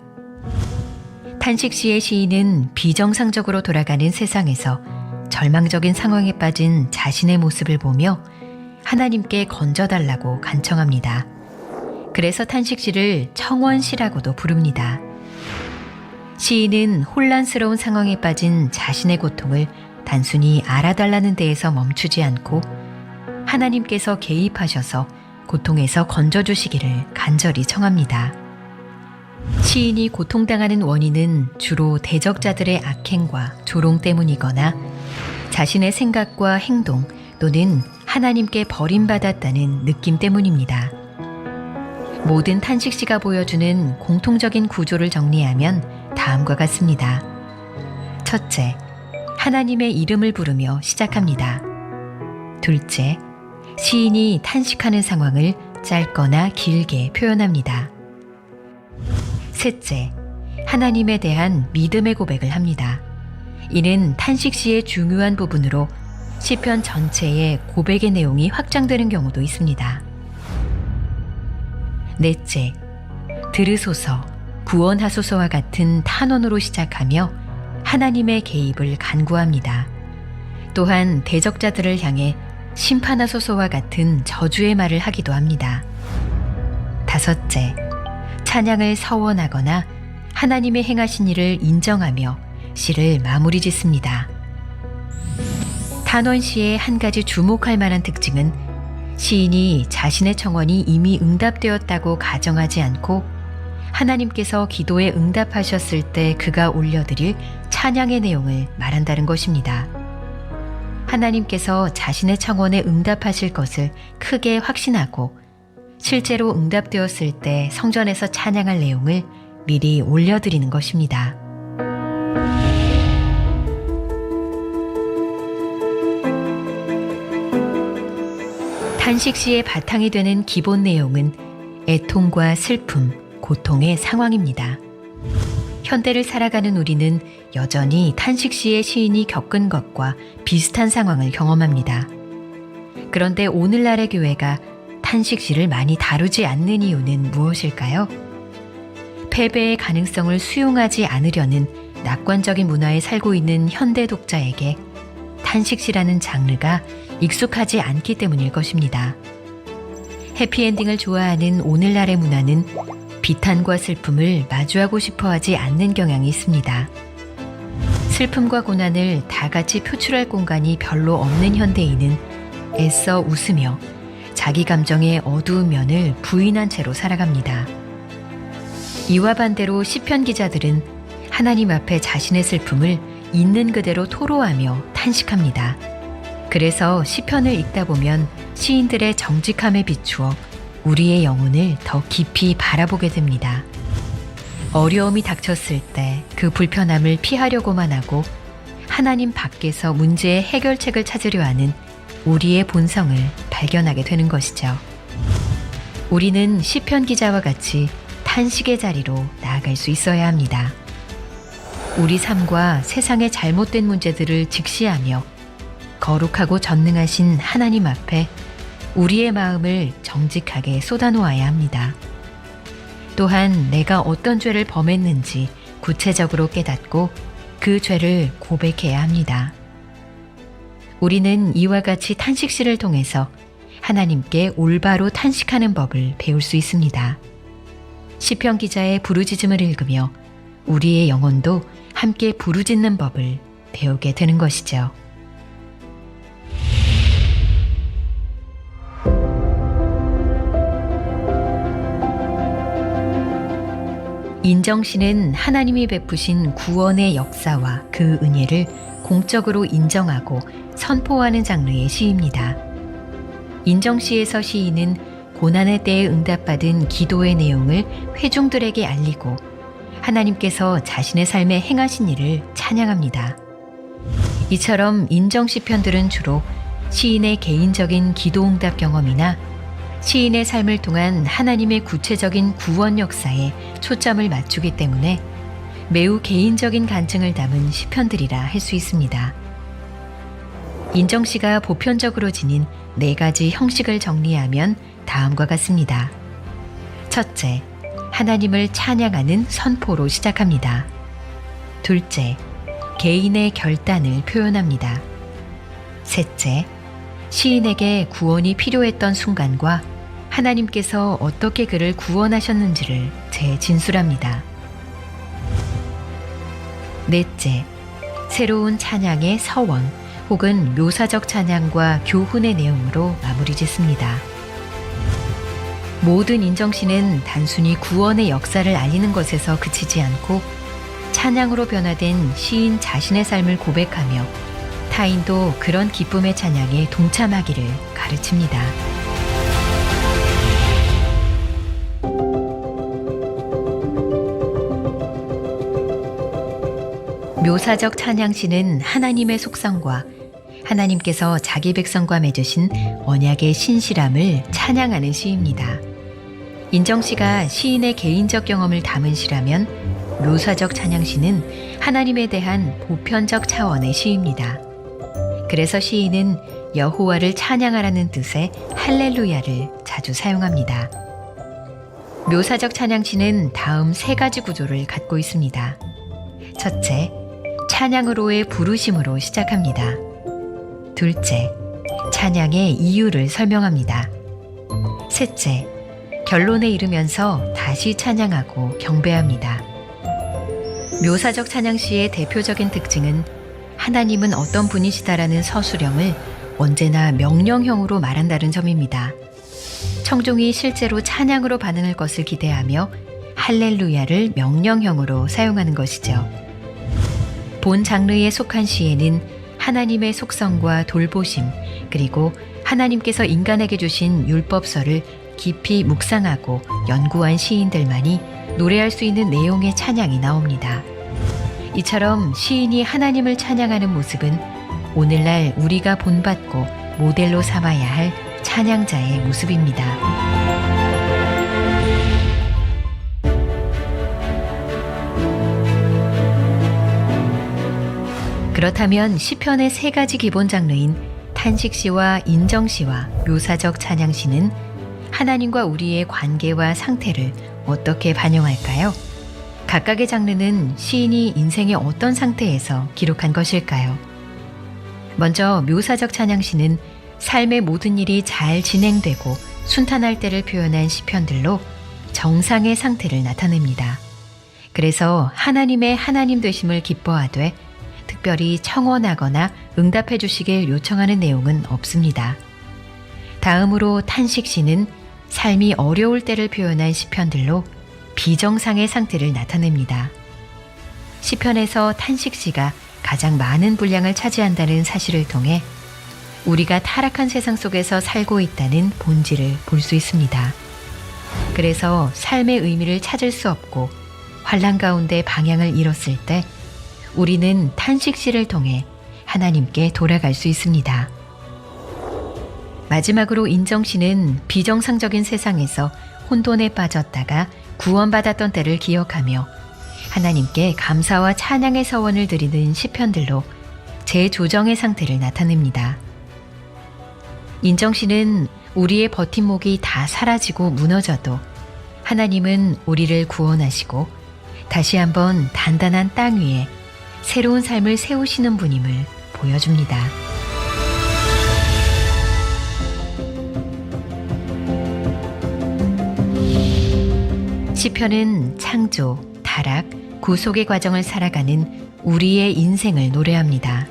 S8: 탄식시의 시인은 비정상적으로 돌아가는 세상에서 절망적인 상황에 빠진 자신의 모습을 보며 하나님께 건져달라고 간청합니다. 그래서 탄식시를 청원시라고도 부릅니다. 시인은 혼란스러운 상황에 빠진 자신의 고통을 단순히 알아달라는 데에서 멈추지 않고 하나님께서 개입하셔서 고통에서 건져주시기를 간절히 청합니다. 시인이 고통당하는 원인은 주로 대적자들의 악행과 조롱 때문이거나 자신의 생각과 행동 또는 하나님께 버림받았다는 느낌 때문입니다. 모든 탄식시가 보여주는 공통적인 구조를 정리하면 다음과 같습니다. 첫째, 하나님의 이름을 부르며 시작합니다. 둘째, 시인이 탄식하는 상황을 짧거나 길게 표현합니다. 셋째, 하나님에 대한 믿음의 고백을 합니다. 이는 탄식시의 중요한 부분으로 시편 전체의 고백의 내용이 확장되는 경우도 있습니다. 넷째, 들으소서, 구원하소서와 같은 탄원으로 시작하며 하나님의 개입을 간구합니다. 또한 대적자들을 향해 심판하소서와 같은 저주의 말을 하기도 합니다. 다섯째, 찬양을 서원하거나 하나님의 행하신 일을 인정하며 시를 마무리 짓습니다. 탄원시의 한 가지 주목할 만한 특징은 시인이 자신의 청원이 이미 응답되었다고 가정하지 않고 하나님께서 기도에 응답하셨을 때 그가 올려드릴 찬양의 내용을 말한다는 것입니다. 하나님께서 자신의 청원에 응답하실 것을 크게 확신하고 실제로 응답되었을 때 성전에서 찬양할 내용을 미리 올려드리는 것입니다. 탄식시의 바탕이 되는 기본 내용은 애통과 슬픔, 고통의 상황입니다. 현대를 살아가는 우리는 여전히 탄식시의 시인이 겪은 것과 비슷한 상황을 경험합니다. 그런데 오늘날의 교회가 탄식시를 많이 다루지 않는 이유는 무엇일까요? 패배의 가능성을 수용하지 않으려는 낙관적인 문화에 살고 있는 현대 독자에게 탄식시라는 장르가 익숙하지 않기 때문일 것입니다. 해피엔딩을 좋아하는 오늘날의 문화는 비탄과 슬픔을 마주하고 싶어하지 않는 경향이 있습니다. 슬픔과 고난을 다 같이 표출할 공간이 별로 없는 현대인은 애써 웃으며 자기 감정의 어두운 면을 부인한 채로 살아갑니다. 이와 반대로 시편 기자들은 하나님 앞에 자신의 슬픔을 있는 그대로 토로하며 탄식합니다. 그래서 시편을 읽다 보면 시인들의 정직함에 비추어 우리의 영혼을 더 깊이 바라보게 됩니다. 어려움이 닥쳤을 때 그 불편함을 피하려고만 하고 하나님 밖에서 문제의 해결책을 찾으려 하는 우리의 본성을 발견하게 되는 것이죠. 우리는 시편 기자와 같이 탄식의 자리로 나아갈 수 있어야 합니다. 우리 삶과 세상의 잘못된 문제들을 직시하며 거룩하고 전능하신 하나님 앞에 우리의 마음을 정직하게 쏟아놓아야 합니다. 또한 내가 어떤 죄를 범했는지 구체적으로 깨닫고 그 죄를 고백해야 합니다. 우리는 이와 같이 탄식시를 통해서 하나님께 올바로 탄식하는 법을 배울 수 있습니다. 시편 기자의 부르짖음을 읽으며 우리의 영혼도 함께 부르짖는 법을 배우게 되는 것이죠. 인정시는 하나님이 베푸신 구원의 역사와 그 은혜를 공적으로 인정하고 선포하는 장르의 시입니다. 인정시에서 시인은 고난의 때에 응답받은 기도의 내용을 회중들에게 알리고 하나님께서 자신의 삶에 행하신 일을 찬양합니다. 이처럼 인정시편들은 주로 시인의 개인적인 기도응답 경험이나 시인의 삶을 통한 하나님의 구체적인 구원 역사에 초점을 맞추기 때문에 매우 개인적인 간증을 담은 시편들이라 할 수 있습니다. 인정시가 보편적으로 지닌 4가지 형식을 정리하면 다음과 같습니다. 첫째, 하나님을 찬양하는 선포로 시작합니다. 둘째, 개인의 결단을 표현합니다. 셋째, 시인에게 구원이 필요했던 순간과 하나님께서 어떻게 그를 구원하셨는지를 재진술합니다. 넷째, 새로운 찬양의 서원 혹은 묘사적 찬양과 교훈의 내용으로 마무리 짓습니다. 모든 인정시는 단순히 구원의 역사를 알리는 것에서 그치지 않고 찬양으로 변화된 시인 자신의 삶을 고백하며 타인도 그런 기쁨의 찬양에 동참하기를 가르칩니다. 묘사적 찬양시는 하나님의 속성과 하나님께서 자기 백성과 맺으신 언약의 신실함을 찬양하는 시입니다. 인정시가 시인의 개인적 경험을 담은 시라면 묘사적 찬양시는 하나님에 대한 보편적 차원의 시입니다. 그래서 시인은 여호와를 찬양하라는 뜻의 할렐루야를 자주 사용합니다. 묘사적 찬양시는 다음 3가지 구조를 갖고 있습니다. 첫째, 찬양으로의 부르심으로 시작합니다. 둘째, 찬양의 이유를 설명합니다. 셋째, 결론에 이르면서 다시 찬양하고 경배합니다. 묘사적 찬양시의 대표적인 특징은 하나님은 어떤 분이시다라는 서술형을 언제나 명령형으로 말한다는 점입니다. 청중이 실제로 찬양으로 반응할 것을 기대하며 할렐루야를 명령형으로 사용하는 것이죠. 본 장르에 속한 시에는 하나님의 속성과 돌보심, 그리고 하나님께서 인간에게 주신 율법서를 깊이 묵상하고 연구한 시인들만이 노래할 수 있는 내용의 찬양이 나옵니다. 이처럼 시인이 하나님을 찬양하는 모습은 오늘날 우리가 본받고 모델로 삼아야 할 찬양자의 모습입니다. 그렇다면 시편의 세 가지 기본 장르인 탄식시와 인정시와 묘사적 찬양시는 하나님과 우리의 관계와 상태를 어떻게 반영할까요? 각각의 장르는 시인이 인생의 어떤 상태에서 기록한 것일까요? 먼저 묘사적 찬양시는 삶의 모든 일이 잘 진행되고 순탄할 때를 표현한 시편들로 정상의 상태를 나타냅니다. 그래서 하나님의 하나님 되심을 기뻐하되 특별히 청원하거나 응답해 주시길 요청하는 내용은 없습니다. 다음으로 탄식시는 삶이 어려울 때를 표현한 시편들로 비정상의 상태를 나타냅니다. 시편에서 탄식시가 가장 많은 분량을 차지한다는 사실을 통해 우리가 타락한 세상 속에서 살고 있다는 본질을 볼 수 있습니다. 그래서 삶의 의미를 찾을 수 없고 환난 가운데 방향을 잃었을 때 우리는 탄식시를 통해 하나님께 돌아갈 수 있습니다. 마지막으로 인정시는 비정상적인 세상에서 혼돈에 빠졌다가 구원받았던 때를 기억하며 하나님께 감사와 찬양의 서원을 드리는 시편들로 재조정의 상태를 나타냅니다. 인정시는 우리의 버팀목이 다 사라지고 무너져도 하나님은 우리를 구원하시고 다시 한번 단단한 땅 위에 새로운 삶을 세우시는 분임을 보여줍니다. 시편은 창조, 타락, 구속의 과정을 살아가는 우리의 인생을 노래합니다.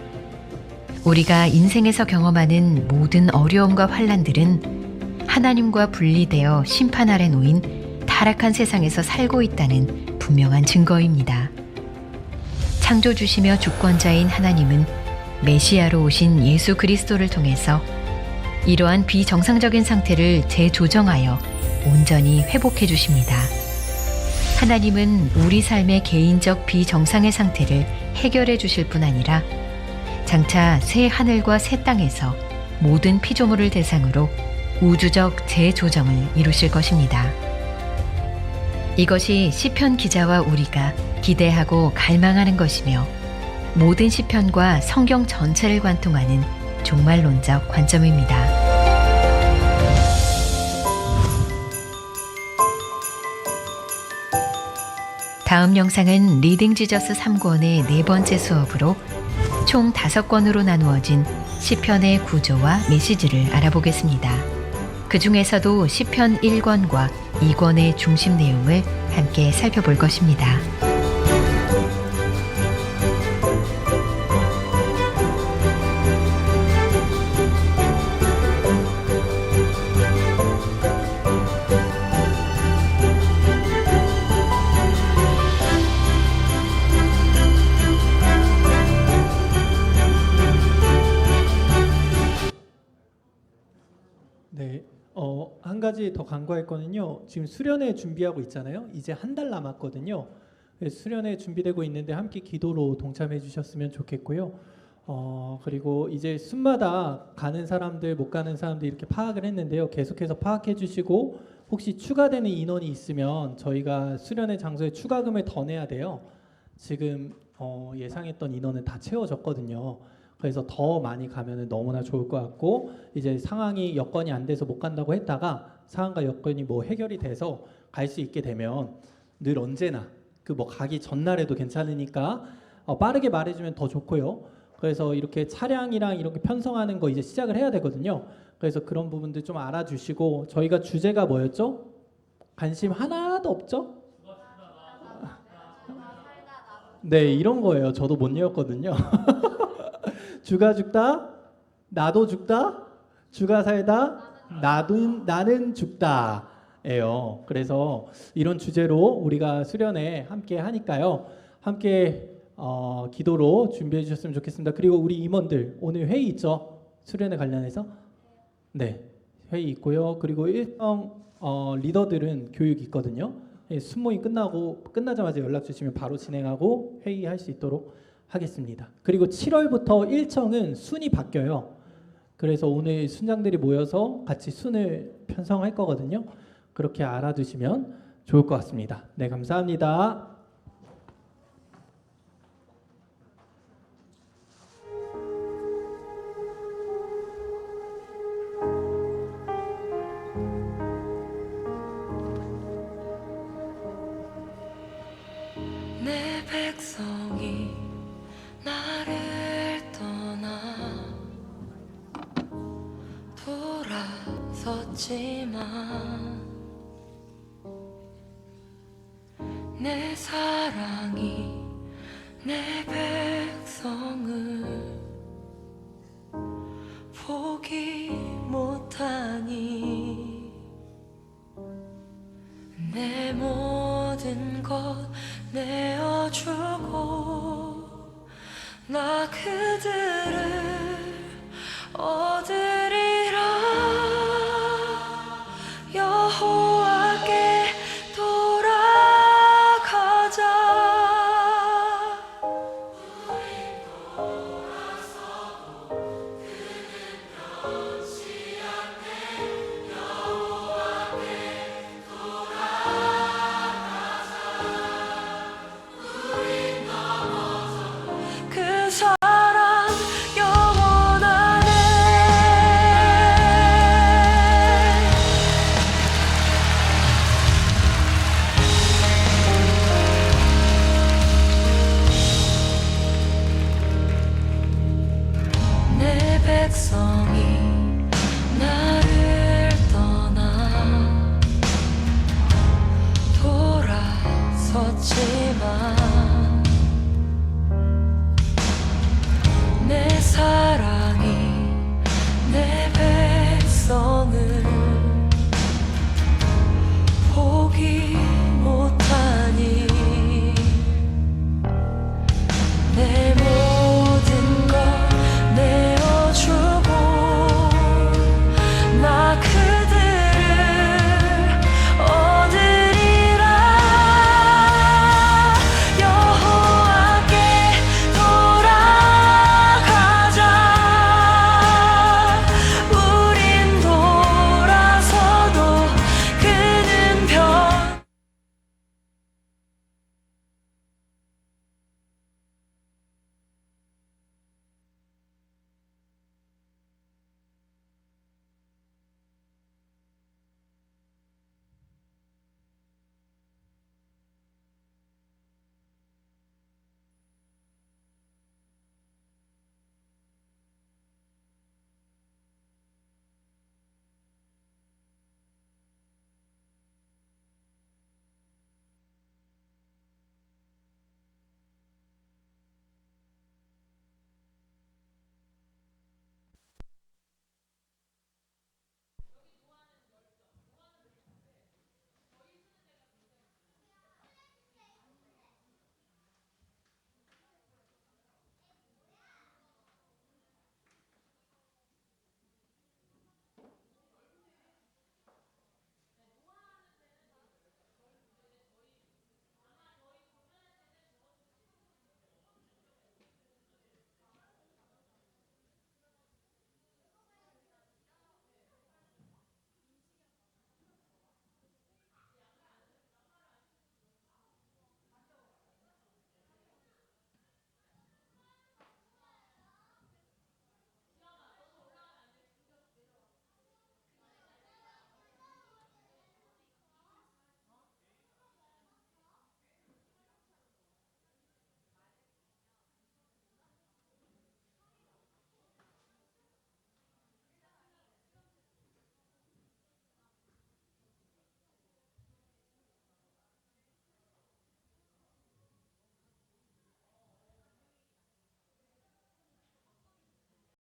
S8: 우리가 인생에서 경험하는 모든 어려움과 환난들은 하나님과 분리되어 심판 아래 놓인 타락한 세상에서 살고 있다는 분명한 증거입니다. 창조주시며 주권자인 하나님은 메시아로 오신 예수 그리스도를 통해서 이러한 비정상적인 상태를 재조정하여 온전히 회복해 주십니다. 하나님은 우리 삶의 개인적 비정상의 상태를 해결해 주실 뿐 아니라 장차 새 하늘과 새 땅에서 모든 피조물을 대상으로 우주적 재조정을 이루실 것입니다. 이것이 시편 기자와 우리가 기대하고 갈망하는 것이며 모든 시편과 성경 전체를 관통하는 종말론적 관점입니다. 다음 영상은 리딩 지저스 3권의 네 번째 수업으로 총 5권으로 나누어진 시편의 구조와 메시지를 알아보겠습니다. 그 중에서도 시편 1권과 2권의 중심 내용을 함께 살펴볼 것입니다.
S5: 네, 한 가지 더 간과할 거는요. 지금 수련회 준비하고 있잖아요. 이제 한 달 남았거든요. 수련회 준비되고 있는데 함께 기도로 동참해 주셨으면 좋겠고요. 그리고 이제 순마다 가는 사람들, 못 가는 사람들 이렇게 파악을 했는데요. 계속해서 파악해 주시고 혹시 추가되는 인원이 있으면 저희가 수련회 장소에 추가금을 더 내야 돼요. 지금 예상했던 인원은 다 채워졌거든요. 그래서 더 많이 가면 너무나 좋을 것 같고 이제 상황이 여건이 안 돼서 못 간다고 했다가 상황과 여건이 뭐 해결이 돼서 갈 수 있게 되면 늘 언제나 그 뭐 가기 전날에도 괜찮으니까 빠르게 말해주면 더 좋고요. 그래서 이렇게 차량이랑 이렇게 편성하는 거 이제 시작을 해야 되거든요. 그래서 그런 부분들 좀 알아주시고 저희가 주제가 뭐였죠? 관심 하나도 없죠? 네, 이런 거예요. 저도 못 외웠거든요. 주가 죽다 나도 죽다, 주가 살다, 나는 죽다예요. 그래서 이런 주제로 우리가 수련회 함께 하니까요. 함께 기도로 준비해 주셨으면 좋겠습니다. 그리고 우리 임원들 오늘 회의 있죠? 수련회 관련해서? 네, 회의 있고요. 그리고 일정 리더들은 교육 있거든요. 순모임 끝나자마자 연락 주시면 바로 진행하고 회의할 수 있도록 하겠습니다. 그리고 7월부터 일정은 순이 바뀌어요. 그래서 오늘 순장들이 모여서 같이 순을 편성할 거거든요. 그렇게 알아두시면 좋을 것 같습니다. 네, 감사합니다.
S9: 내 백성이 나를 떠나 돌아섰지만 내 사랑이 내 백성을 포기 못하니 내 모든 것 내어주고 나 그들을 얻을